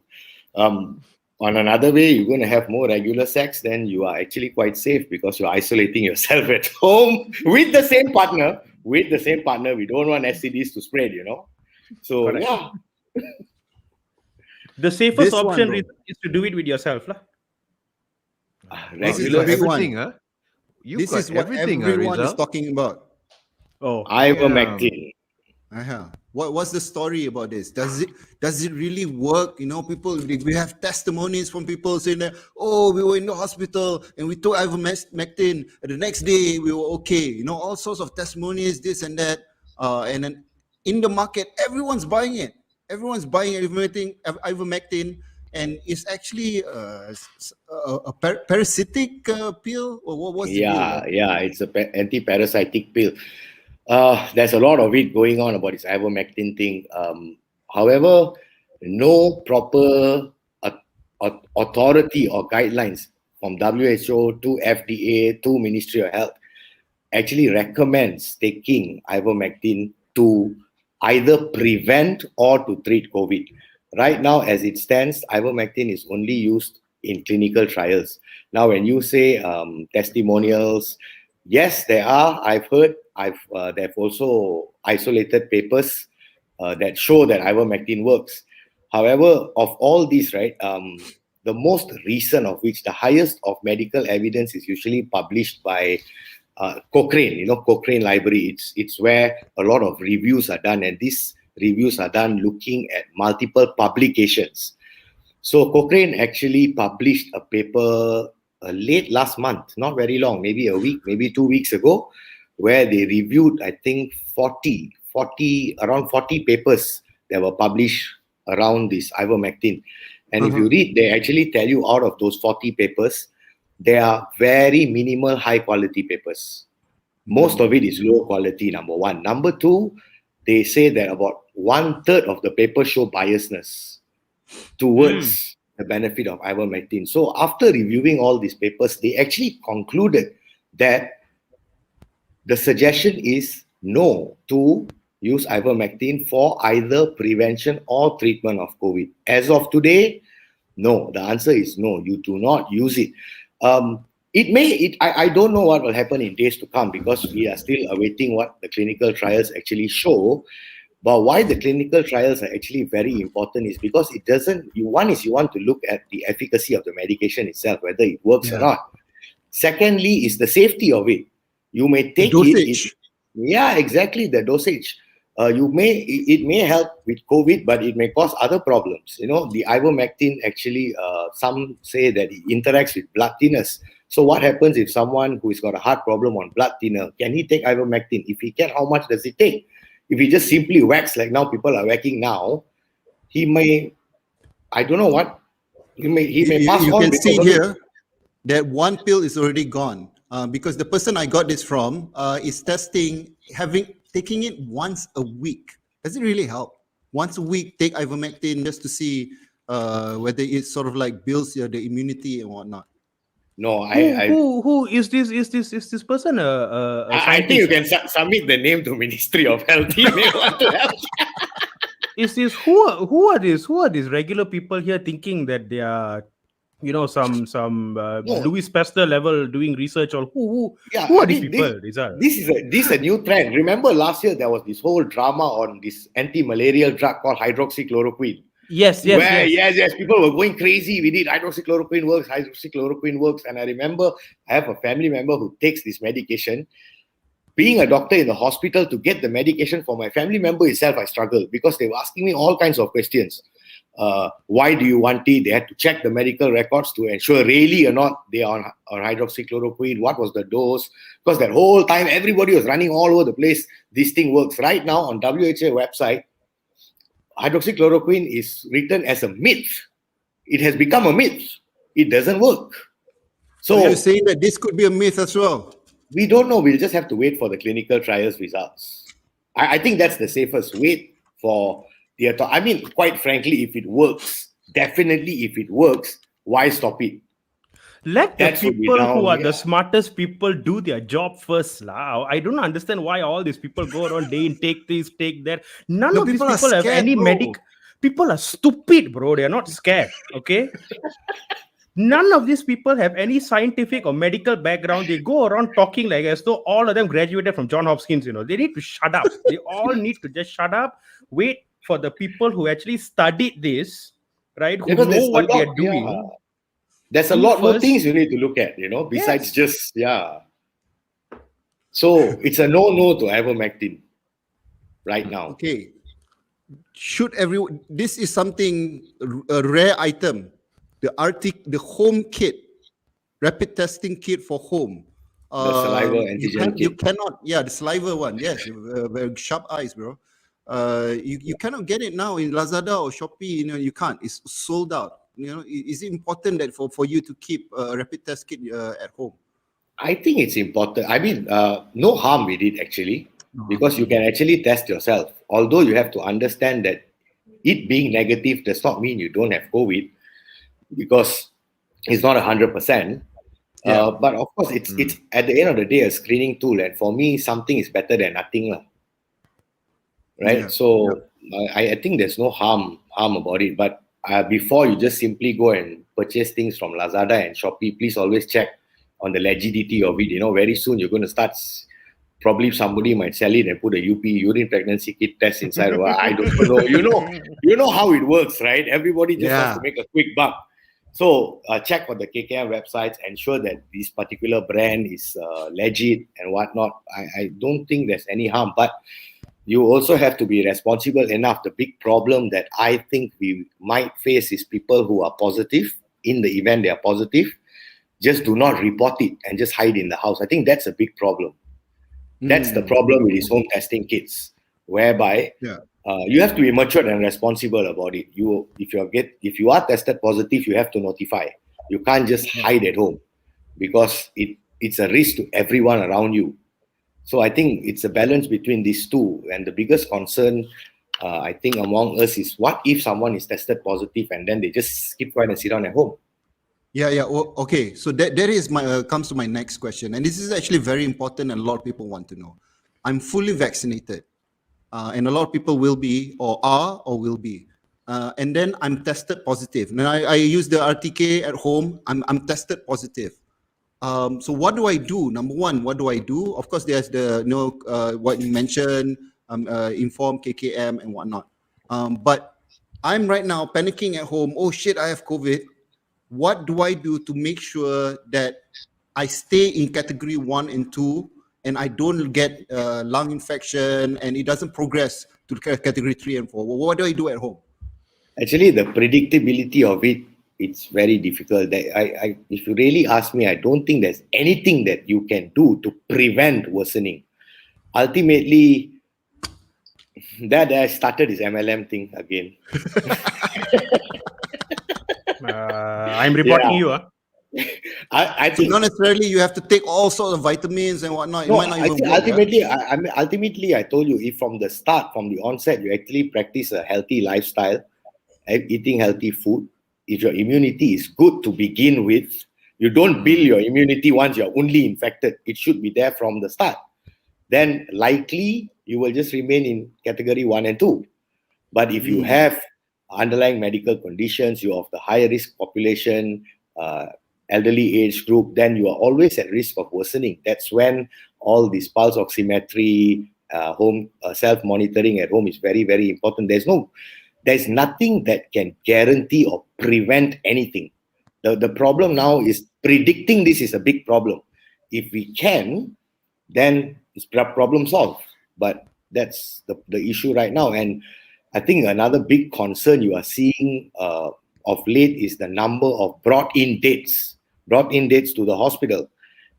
On another way, you're going to have more regular sex, then you are actually quite safe because you're isolating yourself at home with the same partner. We don't want STDs to spread, you know. So, correct. Yeah. The safest This one, option bro. is to do it with yourself, lah. This is You the got big everything, one. huh? You This got is what everything, everyone is Rizal. talking about. Oh, Ivermectin. What's the story about this? Does it really work? You know, people, we have testimonies from people saying that, oh, we were in the hospital and we took ivermectin, and the next day we were okay. You know, all sorts of testimonies, this and that. And then in the market, everyone's buying it. Everyone's buying ivermectin, and it's actually a parasitic pill. Or what's the deal? Yeah, it's a anti-parasitic pill. There's a lot of it going on about this ivermectin thing. However, no proper authority or guidelines from WHO to FDA to Ministry of Health actually recommends taking ivermectin to either prevent or to treat COVID. Right now, as it stands, ivermectin is only used in clinical trials. Now, when you say testimonials, yes, there are. I've heard. They've also isolated papers that show that ivermectin works. However, of all these, right, the most recent of which, the highest of medical evidence, is usually published by Cochrane. You know, Cochrane Library. It's where a lot of reviews are done, and these reviews are done looking at multiple publications. So Cochrane actually published a paper late last month, not very long, maybe a week, maybe 2 weeks ago, where they reviewed, I think, around 40 papers that were published around this ivermectin. And if you read, they actually tell you out of those 40 papers, they are very minimal high quality papers. Most of it is low quality, number one. Number two, they say that about 1/3 of the papers show biasness towards the benefit of ivermectin. So after reviewing all these papers, they actually concluded that the suggestion is no to use ivermectin for either prevention or treatment of COVID. As of today, no. The answer is no. You do not use it. I don't know what will happen in days to come because we are still awaiting what the clinical trials actually show. But why the clinical trials are actually very important is because it doesn't, you want to look at the efficacy of the medication itself, whether it works or not. Secondly, is the safety of it. You may take dosage. Yeah, exactly, the dosage. It may help with COVID, but it may cause other problems. You know, the ivermectin actually, some say that it interacts with blood thinners. So what happens if someone who has got a heart problem on blood thinner, can he take ivermectin? If he can, how much does he take? If he just simply whacks like now people are whacking now, he may, I don't know what, he may pass You on. can see here that one pill is already gone because the person I got this from is taking it once a week. Does it really help? Once a week, take ivermectin just to see whether it sort of like builds the immunity and whatnot. No, who is this? Is this person a I think you scientist? can submit the name to Ministry of Health. He may want to help. Is this who are these regular people here thinking that they are, you know, some Louis Pasteur level doing research, or who are these people? This is a new trend. Remember last year there was this whole drama on this anti-malarial drug called hydroxychloroquine. Yes. People were going crazy with it. Hydroxychloroquine works. And I remember I have a family member who takes this medication. Being a doctor in the hospital, to get the medication for my family member itself, I struggled because they were asking me all kinds of questions. Why do you want it? They had to check the medical records to ensure really or not they are on hydroxychloroquine. What was the dose? Because that whole time everybody was running all over the place. This thing works. Right now on WHO website, hydroxychloroquine is written as a myth. It has become a myth. It doesn't work. So you're saying that this could be a myth as well? We don't know. We'll just have to wait for the clinical trials results. I think that's the safest. Wait for the. I mean, quite frankly, if it works, definitely if it works, why stop it? Let the people who are the smartest people do their job first. I don't understand why all these people go around day in, take this, take that. None of these people have any medic. People are stupid, bro. They are not scared. Okay. None of these people have any scientific or medical background. They go around talking like as though all of them graduated from Johns Hopkins. You know, they need to shut up. They all need to just shut up. Wait for the people who actually studied this, right, who Because know there's a what they're lot, doing. there's a to lot more first- things you need to look at, besides Yes. just, So it's a no to ivermectin right now. Okay. Should everyone? This is something a rare item. The home kit, rapid testing kit for home. The saliva You antigen you kit. cannot. Yeah, the saliva one. Yes, very sharp eyes, bro. You cannot get it now in Lazada or Shopee. You can't. It's sold out. Is it important that for you to keep a rapid test kit at home? I think it's important. I mean, no harm with it actually, because you can actually test yourself. Although you have to understand that it being negative does not mean you don't have COVID, because it's not 100%. Yeah. But of course, it's at the end of the day a screening tool, and for me, something is better than nothing, lah. Right? Yeah. So I think there's no harm about it. But before you just simply go and purchase things from Lazada and Shopee, please always check on the legitimacy of it. Very soon you're going to start. Probably somebody might sell it and put a urine pregnancy kit test inside. Or I don't know. You know how it works, right? Everybody just wants to make a quick buck. So check on the KKM websites, ensure that this particular brand is legit and whatnot. I don't think there's any harm, but you also have to be responsible enough. The big problem that I think we might face is people who are positive. In the event they are positive, just do not report it and just hide in the house. I think that's a big problem. That's the problem with these home testing kits, whereby you have to be mature and responsible about it. If you are tested positive, you have to notify. You can't just hide at home, because it's a risk to everyone around you. So I think it's a balance between these two. And the biggest concern, I think, among us is, what if someone is tested positive and then they just keep quiet and sit down at home? Yeah. Okay. So that is comes to my next question, and this is actually very important, and a lot of people want to know. I'm fully vaccinated, and a lot of people will be, or are, or will be, and then I'm tested positive. Now I use the RTK at home. I'm tested positive. So what do I do? Number one, what do I do? Of course, there's the what you mentioned, inform KKM and whatnot. But I'm right now panicking at home. Oh shit, I have COVID. What do I do to make sure that I stay in category 1 and 2 and I don't get lung infection and it doesn't progress to category 3 and 4? What do I do at home? Actually, the predictability of it's very difficult. If you really ask me, I don't think there's anything that you can do to prevent worsening. Ultimately, that I started this MLM thing again. I'm reporting you. I So think not necessarily you have to take all sorts of vitamins and whatnot. It might not even work. Ultimately, I told you, if from the start, from the onset, you actually practice a healthy lifestyle, eating healthy food, if your immunity is good to begin with, you don't build your immunity once you're only infected. It should be there from the start. Then likely you will just remain in category 1 and 2. But if you have underlying medical conditions, you're of the high risk population, elderly age group, then you are always at risk of worsening. That's when all this pulse oximetry, home self-monitoring at home is very, very important. There's nothing that can guarantee or prevent anything. The problem now is predicting this is a big problem. If we can, then it's problem solved. But that's the issue right now. And I think another big concern you are seeing of late is the number of brought-in dates to the hospital.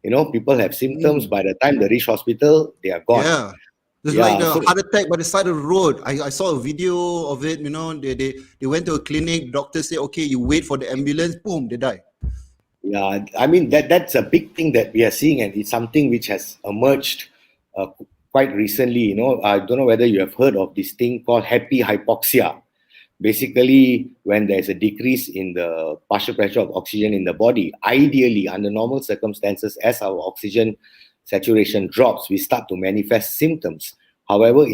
People have symptoms. By the time they reach hospital, they are gone. Yeah. It's like the heart attack by the side of the road. I saw a video of it. They went to a clinic. Doctor said, "Okay, you wait for the ambulance." Boom, they die. Yeah, I mean that's a big thing that we are seeing, and it's something which has emerged quite recently. I don't know whether you have heard of this thing called happy hypoxia. Basically, when there's a decrease in the partial pressure of oxygen in the body, ideally, under normal circumstances, as our oxygen saturation drops, we start to manifest symptoms. However,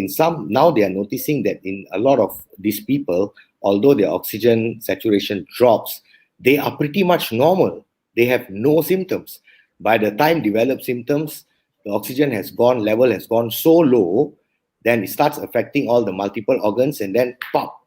now they are noticing that in a lot of these people, although their oxygen saturation drops, they are pretty much normal. They have no symptoms. By the time develop symptoms, the oxygen level has gone so low then it starts affecting all the multiple organs, and then pop,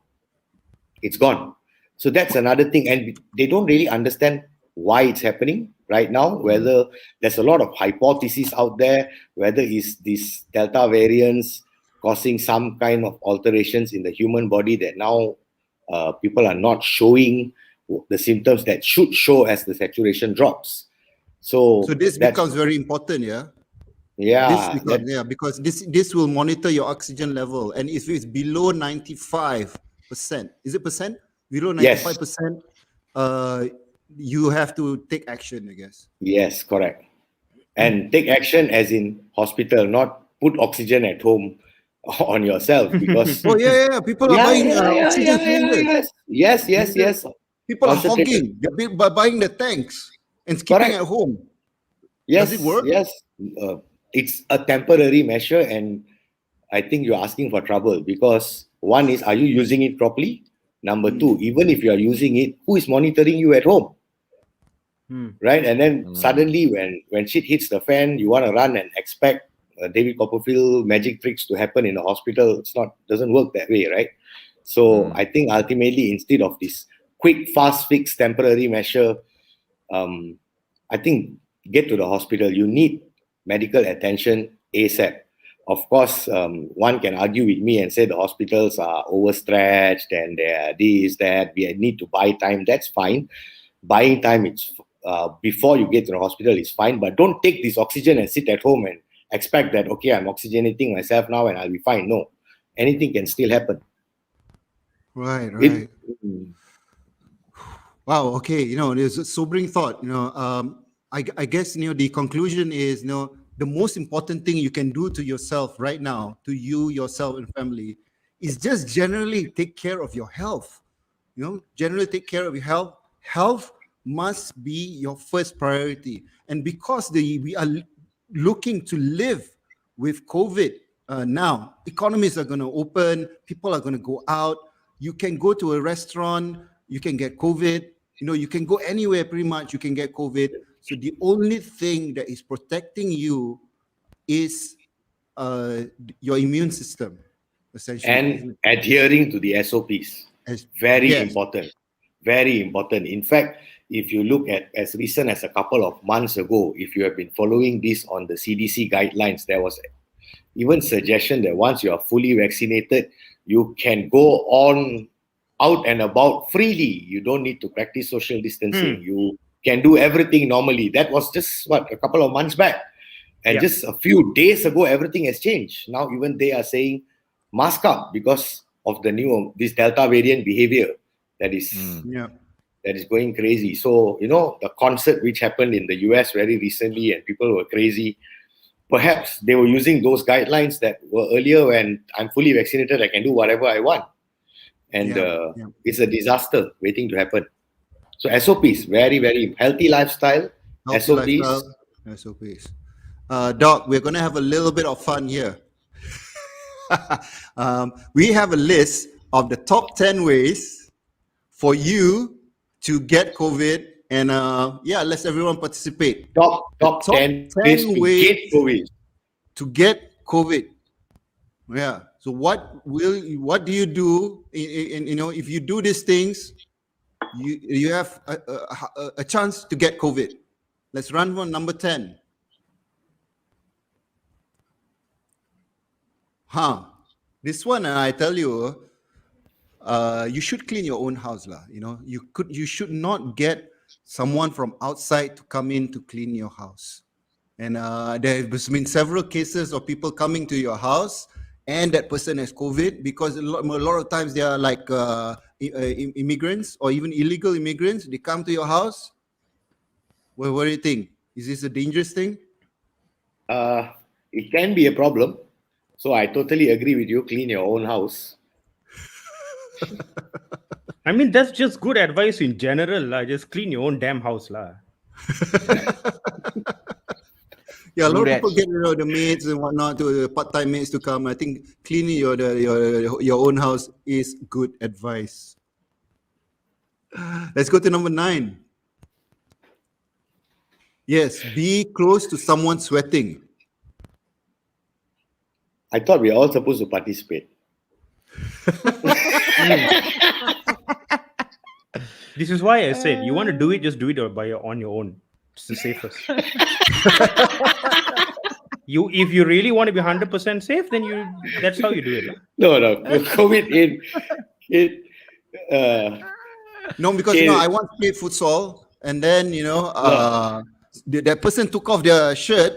it's gone. So that's another thing, and they don't really understand why it's happening right now, whether there's a lot of hypotheses out there, whether is these Delta variants causing some kind of alterations in the human body that now people are not showing the symptoms that should show as the saturation drops. So this that's, becomes very important, yeah. yeah, Because this will monitor your oxygen level, and if it's below 95%, is it percent? Below 95%, you have to take action, I guess. Yes, correct. And take action as in hospital, not put oxygen at home on yourself, because Oh yeah, people are buying oxygen cylinders. Yes. People are Concentrated. hogging. They're buying the tanks and keeping Correct. at home. Yes, Does it work? yes. It's a temporary measure, and I think you're asking for trouble, because one is, are you using it properly? Number two, even if you are using it, who is monitoring you at home? Right? And then suddenly when shit hits the fan, you want to run and expect David Copperfield magic tricks to happen in a hospital. Doesn't work that way, right? So I think ultimately, instead of this quick, fast fix temporary measure, I think get to the hospital. You need medical attention ASAP. Of course, one can argue with me and say the hospitals are overstretched and they're this, that, we need to buy time. That's fine. Buying time, it's before you get to the hospital is fine, but don't take this oxygen and sit at home and expect that, okay, I'm oxygenating myself now and I'll be fine. No, anything can still happen. Right. Wow. Okay. There's a sobering thought. I guess the conclusion is the most important thing you can do to yourself right now, to you, yourself, and family, is just generally take care of your health. Generally take care of your health. Health must be your first priority, and because we are looking to live with COVID now, economies are going to open, people are going to go out. You can go to a restaurant, you can get COVID. You can go anywhere pretty much, you can get COVID. So the only thing that is protecting you is your immune system, essentially. And adhering to the SOPs. Very important. Very important. In fact, if you look at as recent as a couple of months ago, if you have been following this on the CDC guidelines, there was even suggestion that once you are fully vaccinated, you can go on out and about freely. You don't need to practice social distancing. You can do everything normally. That was just a couple of months back. And just a few days ago, everything has changed. Now even they are saying mask up because of this Delta variant behavior that is going crazy. So, the concert which happened in the US very recently and people were crazy, perhaps they were using those guidelines that were earlier when I'm fully vaccinated, I can do whatever I want. And it's a disaster waiting to happen. So SOPs, very, very healthy lifestyle. SOPs. Doc, we're going to have a little bit of fun here. We have a list of the top 10 ways for you to get COVID, and let's everyone participate. Top 10 ways to get COVID. Yeah. So what do you do? If you do these things, you have a chance to get COVID. Let's run one number 10. This one, I tell you, you should clean your own house, lah. You should not get someone from outside to come in to clean your house. And there has been several cases of people coming to your house and that person has COVID, because a lot of times they are like immigrants or even illegal immigrants. They come to your house. Well, what do you think? Is this a dangerous thing? It can be a problem. So I totally agree with you. Clean your own house. I mean, that's just good advice in general. Just clean your own damn house. Yeah, a lot of people get the maids and whatnot, the part-time maids to come. I think cleaning your own house is good advice. Let's go to number 9. Yes, be close to someone sweating. I thought we are all supposed to participate. This is why I said you want to do it, just do it on your own. It's the safest. If you really want to be 100% safe, then that's how you do it. No, COVID No, because I once played futsal, and then that person took off their shirt,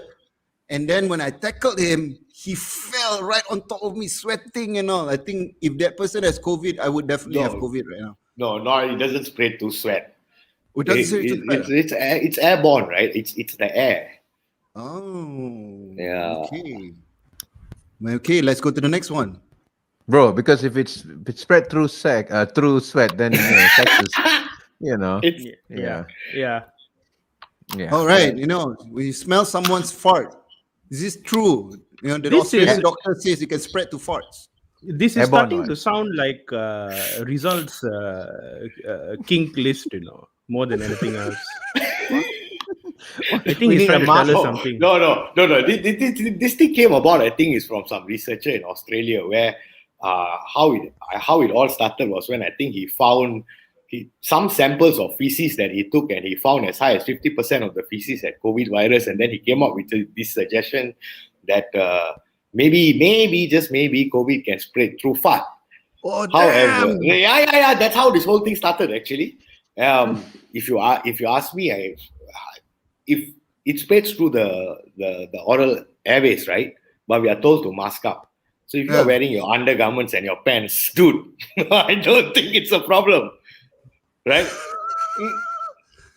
and then when I tackled him, he fell right on top of me, sweating and all. I think if that person has COVID, I would definitely have COVID right now. No, it doesn't spread through sweat. It doesn't spread through sweat. It's airborne, right? It's the air. Oh, yeah. Okay, let's go to the next one. Bro, because if it's spread through sweat, then sex is, Yeah. All right, we smell someone's fart. Is this true? The Australian doctor says you can spread to farts. This is starting to sound like results kink list, more than anything else. I think he's trying to tell us something. No. This thing came about, I think, is from some researcher in Australia where how it all started was when I think he found some samples of feces that he took, and he found as high as 50% of the feces had COVID virus, and then he came up with this suggestion that maybe just maybe COVID can spread through fart. Oh, however, yeah, that's how this whole thing started actually. If you ask me, if it spreads through the oral airways, right? But we are told to mask up. So if you're wearing your undergarments and your pants, dude, I don't think it's a problem, right?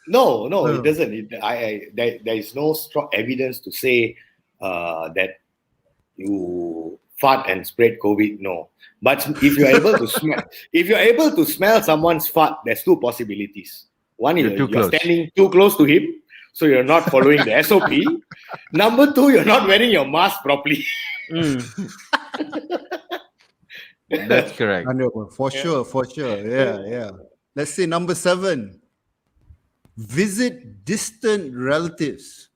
No, it doesn't. There is no strong evidence to say that you fart and spread COVID. No, but if you're able to smell someone's fart, there's two possibilities. One is you're standing too close to him, so you're not following the SOP. Number two, you're not wearing your mask properly. That's correct. For sure. Yeah. Let's say number 7. Visit distant relatives.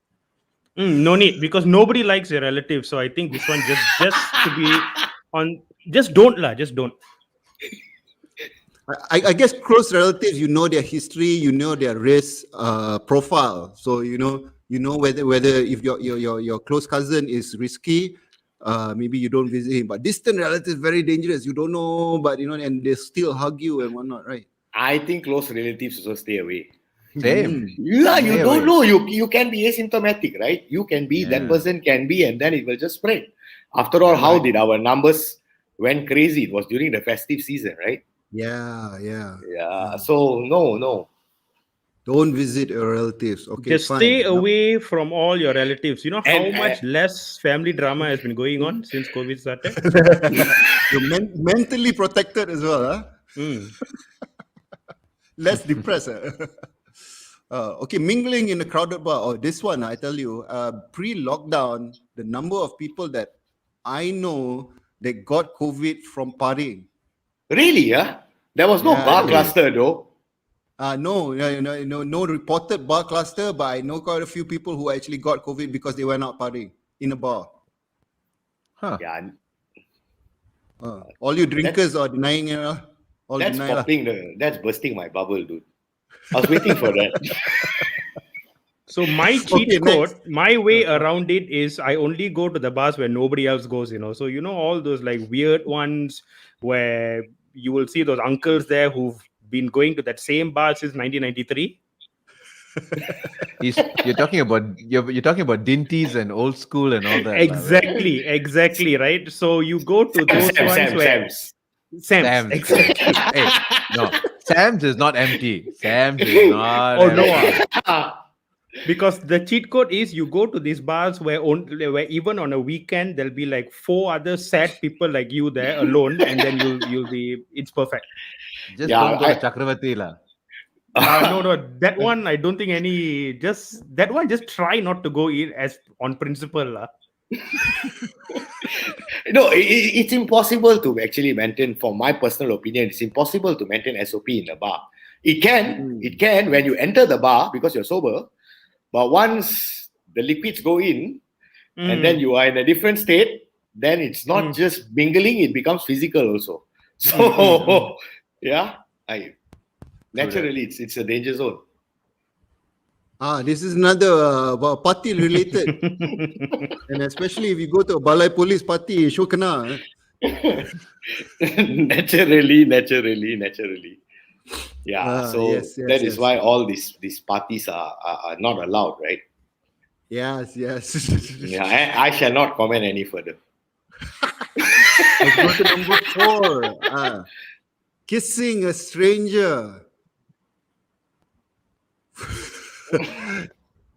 No need, because nobody likes their relatives. So I think this one just to be on. Just don't. I guess close relatives, their history, their risk profile. So whether if your close cousin is risky, maybe you don't visit him. But distant relatives very dangerous. You don't know, but and they still hug you and whatnot, right? I think close relatives also stay away. Same. Yeah, you don't know. You can be asymptomatic, right? You can be, that person can be, and then it will just spread. After all, how did our numbers went crazy? It was during the festive season, right? Yeah. So no. Don't visit your relatives. Okay, just stay away from all your relatives. You know how much less family drama has been going on since COVID started? You're mentally protected as well, huh? Less depressed. Okay, mingling in a crowded bar. Oh, this one, I tell you, pre-lockdown, the number of people that I know that got COVID from partying. Really, yeah? There was no bar cluster, though. No reported bar cluster, but I know quite a few people who actually got COVID because they went out partying in a bar. Huh. Yeah. All you drinkers are denying it. That's bursting my bubble, dude. I was waiting for that. So my cheat code, my way around it is I only go to the bars where nobody else goes, So all those like weird ones where you will see those uncles there who've been going to that same bar since 1993. You're talking about dinties and old school and all that. Exactly, right? So you go to those Sam's. Exactly. Hey, no, Sam's is not empty. Sam's is not. No. Because the cheat code is you go to these bars where even on a weekend there'll be like 4 other sad people like you there alone, and then you'll be. It's perfect. Just don't go to Chakravarti lah. No, that one I don't think any. Just that one, just try not to go in as on principle lah. No, it's impossible to actually maintain. For my personal opinion, it's impossible to maintain SOP in the bar. It can when you enter the bar because you're sober, but once the liquids go in and then you are in a different state, then it's not just mingling, it becomes physical also. So yeah, naturally it's a danger zone. This is another party related, and especially if you go to a Balai Police party, sure kena. naturally. Yeah, so yes, that is yes. why all these parties are not allowed, right? Yes. Yeah, I shall not comment any further. Let's go to number 4. Kissing a stranger.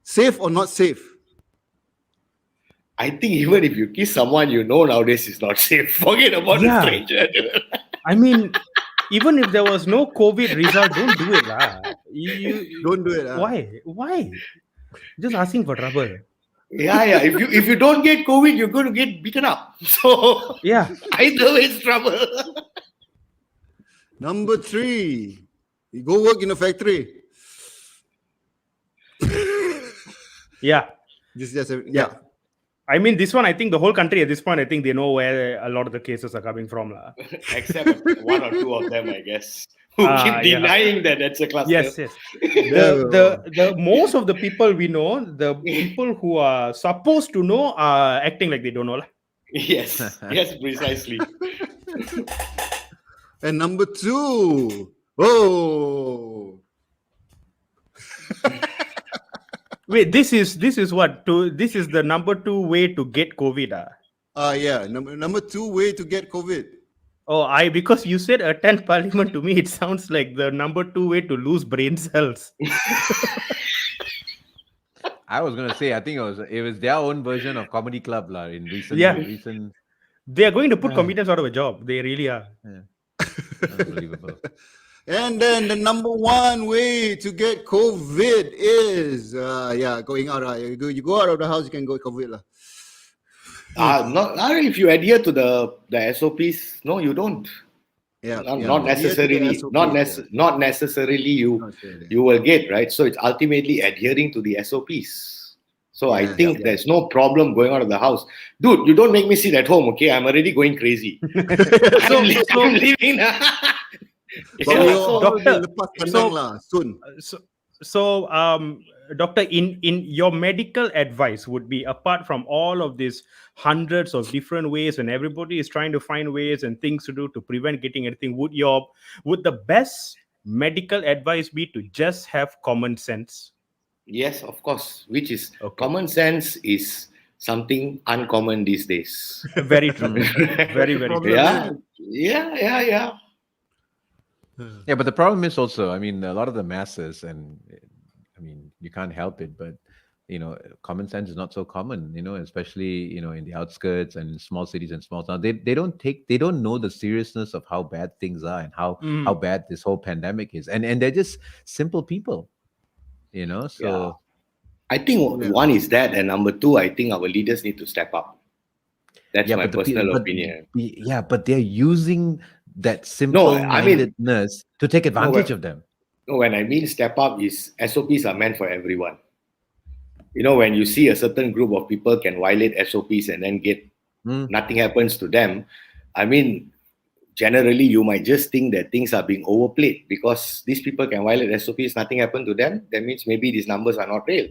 Safe or not safe? I think even if you kiss someone you know nowadays is not safe. Forget about a stranger. I mean, even if there was no COVID result, don't do it lah. Don't do it. Why? Just asking for trouble. Yeah. If you don't get COVID, you're going to get beaten up. So Yeah. either way, it's trouble. Number 3, you go work in a factory. Yeah. Yeah. I mean, this one, I think the whole country at this point, I think they know where a lot of the cases are coming from. Except 1 or 2 of them, I guess, who keep denying that that's a cluster. Yes. The most of the people we know, the people who are supposed to know are acting like they don't know. Yes, precisely. And number 2, oh. Wait, this is what? This is the number 2 way to get COVID. Yeah, number 2 way to get COVID. Oh, because you said attend parliament, to me it sounds like the number 2 way to lose brain cells. I was gonna say, I think it was their own version of comedy club lah. In recent. They are going to put comedians out of a job. They really are. Yeah. Unbelievable. And then the number 1 way to get COVID is going out. You go out of the house, you can go COVID lah. Not if you adhere to the SOPs. No, you don't. Not necessarily. Not necessarily you will get, right. So it's ultimately adhering to the SOPs. So I think there's no problem going out of the house, dude. You don't make me sit at home, okay? I'm already going crazy. I'm leaving. Doctor, in your medical advice would be, apart from all of these hundreds of different ways, and everybody is trying to find ways and things to do to prevent getting anything, would the best medical advice be to just have common sense? Yes, of course. Which is common sense is something uncommon these days. Very true. Very true. Yeah. Yeah, but the problem is also, I mean, a lot of the masses, and I mean, you can't help it, but common sense is not so common, especially, in the outskirts and in small cities and small towns. They don't know the seriousness of how bad things are and how bad this whole pandemic is. And they're just simple people, so. Yeah. I think one is that, and number 2, I think our leaders need to step up. That's my personal opinion. Yeah, but they're using that simple-mindedness to take advantage of them. No, when I mean step up is SOPs are meant for everyone. When you see a certain group of people can violate SOPs and then nothing happens to them, I mean, generally you might just think that things are being overplayed because these people can violate SOPs, nothing happened to them. That means maybe these numbers are not real.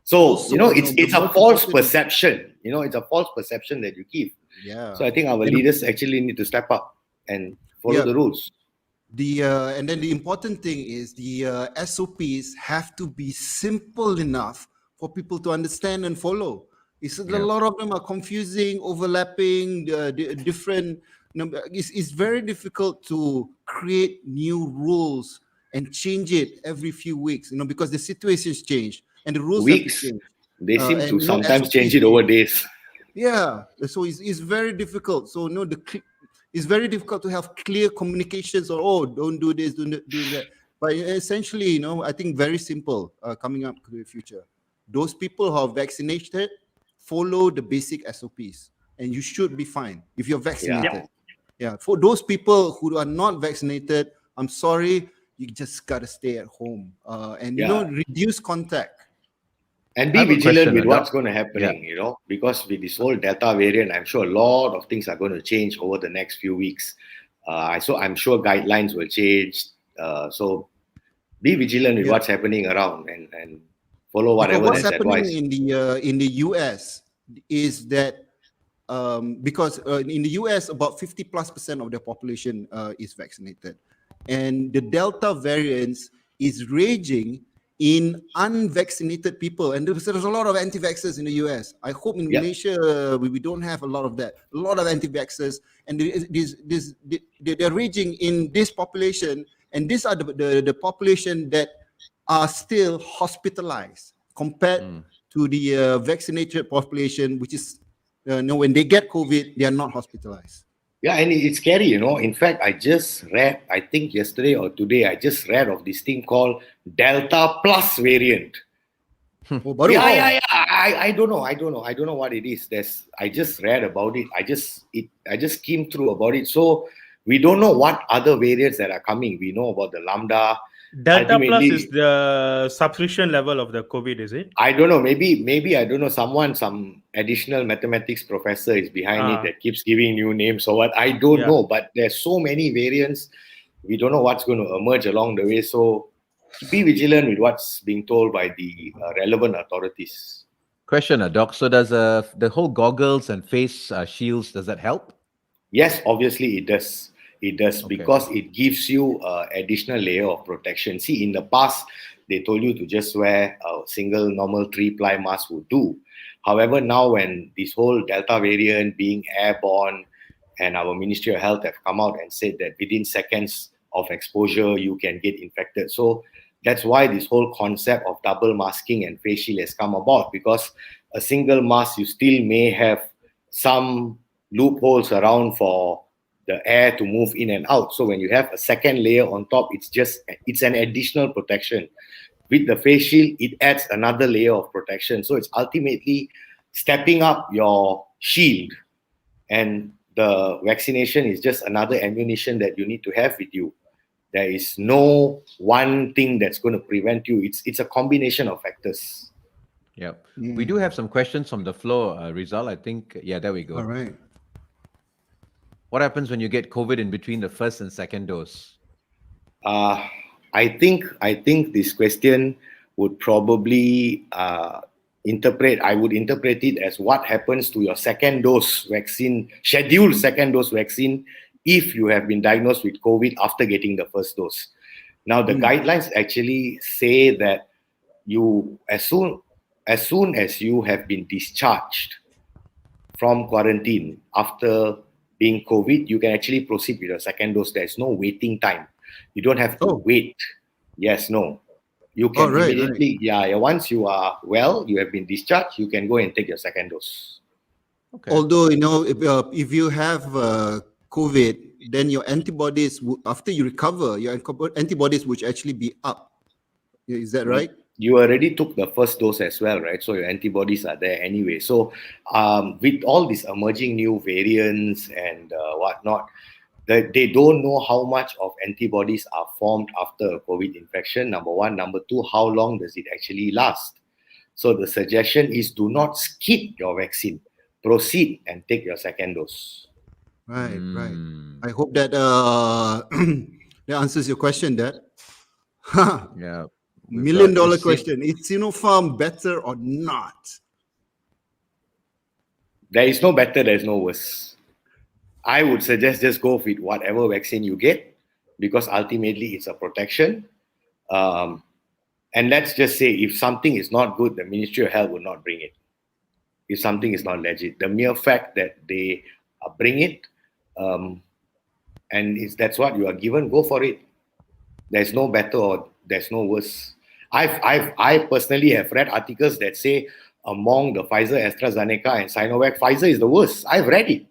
So, it's a false perception. It's a false perception that you give. Yeah. So I think our leaders actually need to step up and follow the rules. And then the important thing is the SOPs have to be simple enough for people to understand and follow. A lot of them are confusing, overlapping, different. It's very difficult to create new rules and change it every few weeks, because the situations change and the rules weeks. Have to change. They seem to sometimes change it over days. Yeah, so it's very difficult. So it's very difficult to have clear communications or don't do this, do that. But essentially, I think very simple coming up to the future. Those people who are vaccinated follow the basic SOPs, and you should be fine if you're vaccinated. Yeah. For those people who are not vaccinated, I'm sorry, you just gotta stay at home and reduce contact. And I be have a vigilant question, with Doc. what's going to happening, because with this whole Delta variant, I'm sure a lot of things are going to change over the next few weeks. So I'm sure guidelines will change. So be vigilant with Yeah. what's happening around and follow Because whatever what's that's happening advised. in the US is that because in the US about 50+% of the population is vaccinated, and the Delta variants is raging in unvaccinated people, and there's a lot of anti-vaxxers in the US. I hope in Yep. Malaysia we don't have a lot of that. A lot of anti-vaxxers, and they're raging in this population, and these are the population that are still hospitalized compared to the vaccinated population, which is when they get COVID, they are not hospitalized. Yeah, and it's scary, In fact, I just read, I think yesterday or today, I just read of this thing called Delta Plus variant. Oh, baru. Yeah. I don't know. I don't know what it is. I just read about it. I just skimmed through about it. So we don't know what other variants that are coming. We know about the Lambda. Delta plus Ultimately, is the subscription level of the COVID, is it? I don't know. Maybe I don't know. Some additional mathematics professor is behind it that keeps giving new names or what. I don't know. But there's so many variants. We don't know what's going to emerge along the way. So be vigilant with what's being told by the relevant authorities. Question, Doc. So does the whole goggles and face shields, does that help? Yes, obviously it does. It does Okay. because it gives you additional layer of protection. See, in the past, they told you to just wear a single normal 3-ply mask would do. However, now when this whole Delta variant being airborne and our Ministry of Health have come out and said that within seconds of exposure, you can get infected. So that's why this whole concept of double masking and face shield has come about, because a single mask, you still may have some loopholes around for the air to move in and out. So when you have a second layer on top, it's an additional protection. With the face shield, it adds another layer of protection. So it's ultimately stepping up your shield, and the vaccination is just another ammunition that you need to have with you. There is no one thing that's going to prevent you. It's a combination of factors. Yep. We do have some questions from the floor, Rizal. I think, yeah, there we go. All right. What happens when you get COVID in between the first and second dose? I think this question would probably I would interpret it as what happens to your second dose vaccine, scheduled second dose vaccine, if you have been diagnosed with COVID after getting the first dose. Now, the guidelines actually say that you, as soon as you have been discharged from quarantine after being COVID, you can actually proceed with your second dose. There's no waiting time. You don't have to wait. Yes, no. You can immediately, once you are well, you have been discharged, you can go and take your second dose. Okay. Although, if you have COVID, then your antibodies, after you recover, your antibodies would actually be up. Is that right? You already took the first dose as well, right? So your antibodies are there anyway. So with all these emerging new variants and whatnot, they don't know how much of antibodies are formed after a COVID infection, number one. Number two, how long does it actually last? So the suggestion is do not skip your vaccine. Proceed and take your second dose. Right. I hope that that answers your question, Dad. Yeah. $1 million question. Is Sinopharm better or not? There is no better, there is no worse. I would suggest just go with whatever vaccine you get, because ultimately it's a protection. And let's just say if something is not good, the Ministry of Health would not bring it. If something is not legit, the mere fact that they bring it, and that's what you are given, go for it. There's no better or there's no worse. I personally have read articles that say among the Pfizer, AstraZeneca, and Sinovac, Pfizer is the worst. I've read it.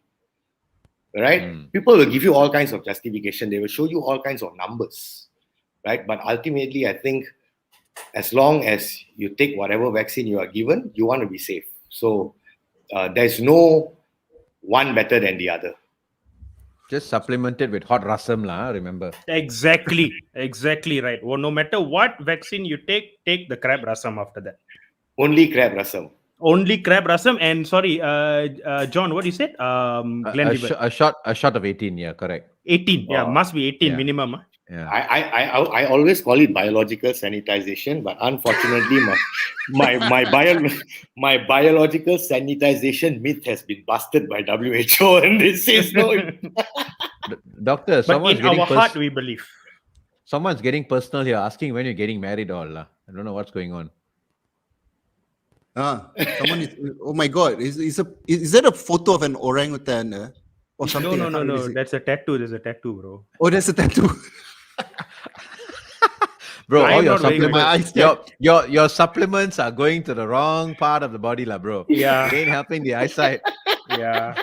Right? People will give you all kinds of justification. They will show you all kinds of numbers. Right? But ultimately, I think as long as you take whatever vaccine you are given, you want to be safe. So there's no one better than the other. Just supplemented with hot rasam, remember? Exactly right. Well, no matter what vaccine you take the crab rasam after that. Only crab rasam. Only crab rasam and sorry, John, what you said? Glenlivet. A shot of 18. Yeah, correct. 18. Yeah, must be 18 Yeah. minimum. Yeah. I always call it biological sanitization, but unfortunately, my biological sanitization myth has been busted by WHO, and this is no. Doctor, But in our heart, we believe. someone's getting personal here, asking when you're getting married. All I don't know what's going on. Someone is. Oh my God! Is that a photo of an orangutan or something? No. That's a tattoo. There's a tattoo, bro. Oh, that's a tattoo. Bro, all I'm your not wearing supplements, your supplements are going to the wrong part of the body, bro. Yeah. It ain't helping the eyesight. Yeah.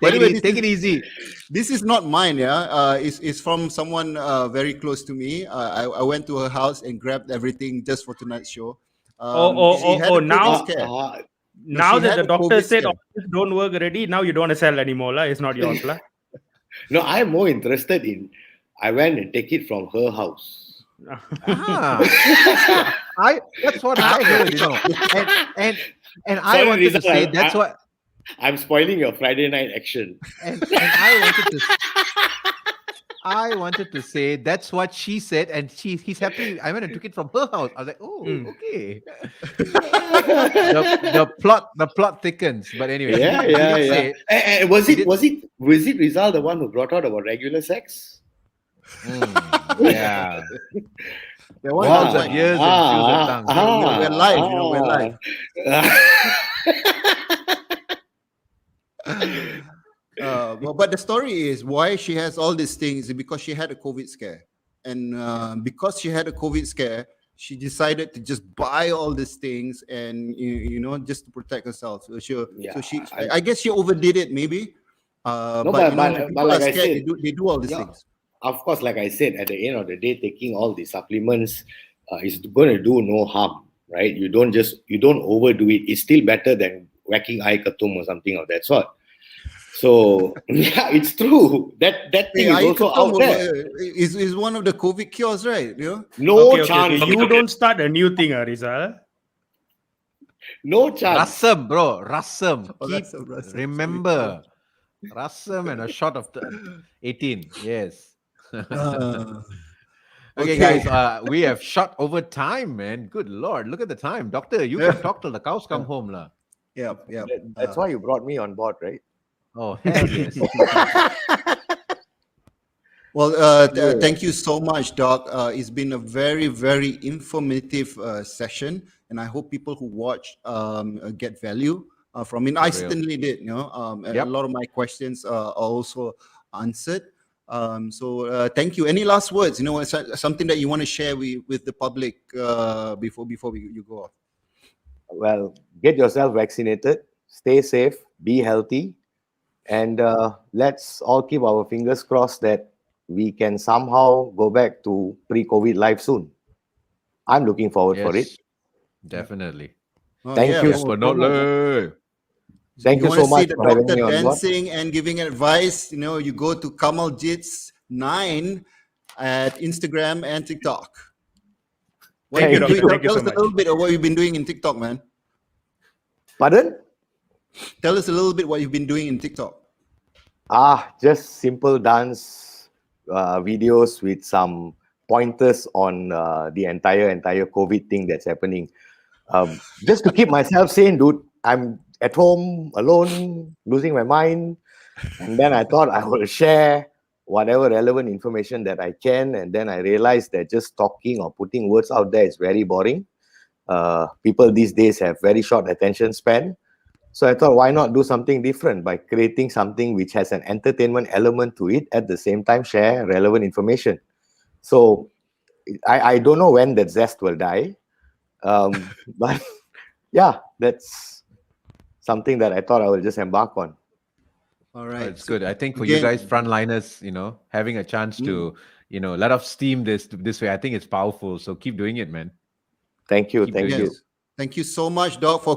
Take it easy. This is not mine, it's from someone very close to me. I went to her house and grabbed everything just for tonight's show. She had a now COVID scare. now she that had the a doctor COVID said scare. all this don't work already, now you don't want to sell anymore, lah. It's not yours, lah. No, I'm more interested in. I went and take it from her house. That's what I heard, and I Sorry, wanted to Rizal, say that's what. I'm spoiling your Friday night action. And I wanted to say that's what she said, and he's happy. I went and took it from her house. I was like, oh, okay. the plot thickens. But anyway, Yeah. And was it Rizal the one who brought out about regular sex? Yeah. There was Balls of ears and shoes of tongue. We're live. We're live. But the story is why she has all these things is because she had a COVID scare, and because she had a COVID scare, she decided to just buy all these things and just to protect herself. I guess she overdid it maybe. But like I said, they do all these things. Of course, like I said, at the end of the day, taking all the supplements is going to do no harm, right? You don't overdo it. It's still better than whacking eye katum or something of that sort. So yeah, it's true. That thing is also out there. Is one of the COVID cures, right? No chance. Okay. You don't start a new thing, Rizal. No chance. Rasam, bro. Rasam. Rasam. Remember. Rasam and a shot of 18. Yes. Okay, guys. We have shot over time, man. Good Lord. Look at the time. Doctor, you can talk till the cows come home, lah. Yeah. That's why you brought me on board, right? Oh, hell yes. Well, thank you so much, Doc. It's been a very, very informative session, and I hope people who watch get value from it. I certainly did. A lot of my questions are also answered. So thank you. Any last words? Something that you want to share with the public before you go off? Well, get yourself vaccinated. Stay safe. Be healthy. And let's all keep our fingers crossed that we can somehow go back to pre-COVID life soon. I'm looking forward for it. Definitely. Thank you. Thank you so much for having me on board. Dancing and giving advice. You go to Kamal Jits 9 at Instagram and TikTok. Thank you, Doctor. Thank you so much. Tell us a little bit of what you've been doing in TikTok, man. Pardon? Tell us a little bit what you've been doing in TikTok. Just simple dance videos with some pointers on the entire COVID thing that's happening. Just to keep myself sane, dude. I'm at home alone, losing my mind. And then I thought I will share whatever relevant information that I can. And then I realized that just talking or putting words out there is very boring. People these days have very short attention span. So I thought, why not do something different by creating something which has an entertainment element to it, at the same time share relevant information. So I don't know when that zest will die. But yeah, that's something that I thought I will just embark on. All right. It's good. I think for you guys, frontliners, having a chance to, let off steam this way, I think it's powerful. So keep doing it, man. Thank you. Thank you. Thank you so much, Doc, for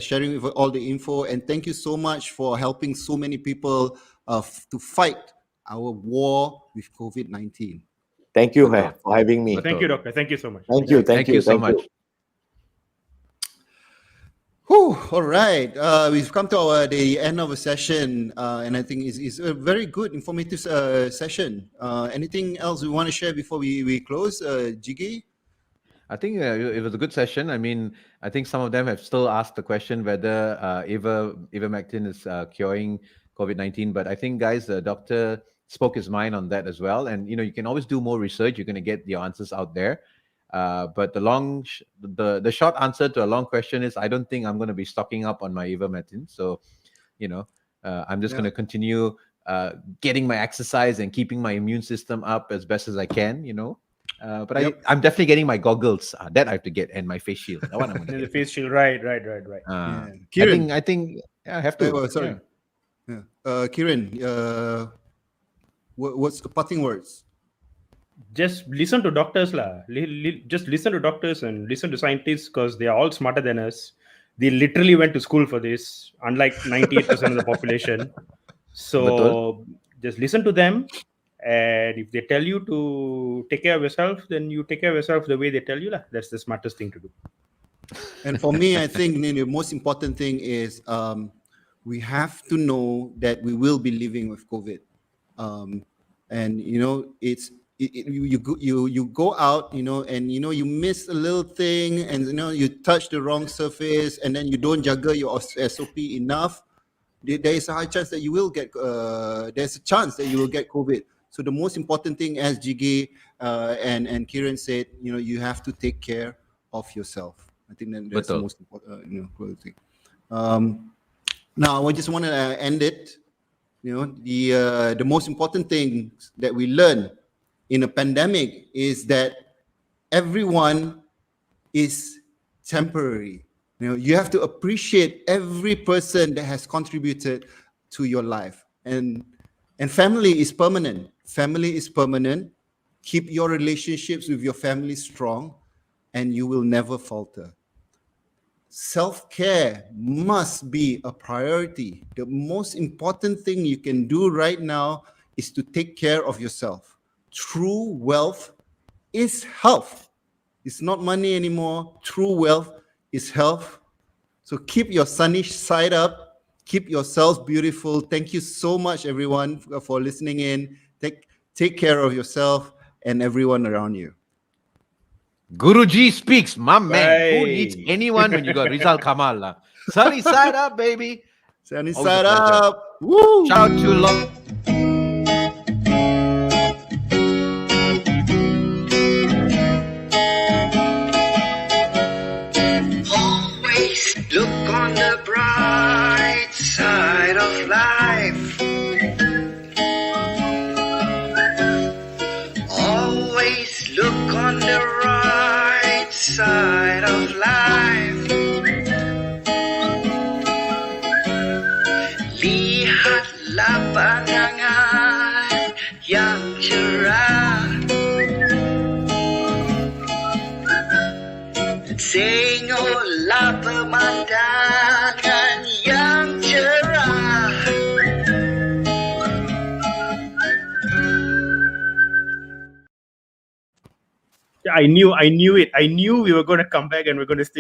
sharing all the info, and thank you so much for helping so many people to fight our war with COVID-19. Thank you for having me. Thank you, Doctor. Thank you so much. Thank you so much. Whew, all right. We've come to the end of a session, and I think it's a very good, informative session. Anything else we want to share before we close, Jiggee? I think it was a good session. I mean, I think some of them have still asked the question whether Ivermectin is curing COVID-19. But I think, guys, the doctor spoke his mind on that as well. And you can always do more research. You're going to get the answers out there. But the short answer to a long question is I don't think I'm going to be stocking up on my Ivermectin. So, I'm just going to continue getting my exercise and keeping my immune system up as best as I can. But Yep. I'm definitely getting my goggles that I have to get and my face shield. That one I'm gonna The get. face shield, right. Yeah. I Kieran, think I have to. oh, sorry. Yeah. Kieran, what's the parting words? Just listen to doctors, lah. Just listen to doctors and listen to scientists because they are all smarter than us. They literally went to school for this, unlike 98% of the population. So Betul. just listen to them. And if they tell you to take care of yourself, then you take care of yourself the way they tell you. Lah. That's the smartest thing to do. And for me, I think the most important thing is we have to know that we will be living with COVID, and you go out, and you miss a little thing, and you touch the wrong surface, and then you don't juggle your SOP enough. There is a high chance that you will get. There's a chance that you will get COVID. So the most important thing, as Jiggee and Kieran said, you have to take care of yourself. I think that's the Betul. most important thing. Now, I just want to end it. The most important thing that we learn in a pandemic is that everyone is temporary. You have to appreciate every person that has contributed to your life, and family is permanent. Family is permanent. Keep your relationships with your family strong, and you will never falter. Self-care must be a priority. The most important thing you can do right now is to take care of yourself. True wealth is health. It's not money anymore. True wealth is health. So keep your sunny side up. Keep yourselves beautiful. Thank you so much, everyone, for listening in. Take care of yourself and everyone around you. Guruji speaks, my man. Who Bye. needs anyone when you got Rizal Kamal? Lah? Sunny side up, baby. Sunny Always a side pleasure. up. Woo! Shout out to Always look on the bright side of life. Always look on the right side of life. Lihatlah pandangan yang cerah. Tengoklah pemandangan yang cerah. I knew it. I knew we were going to come back and we're going to still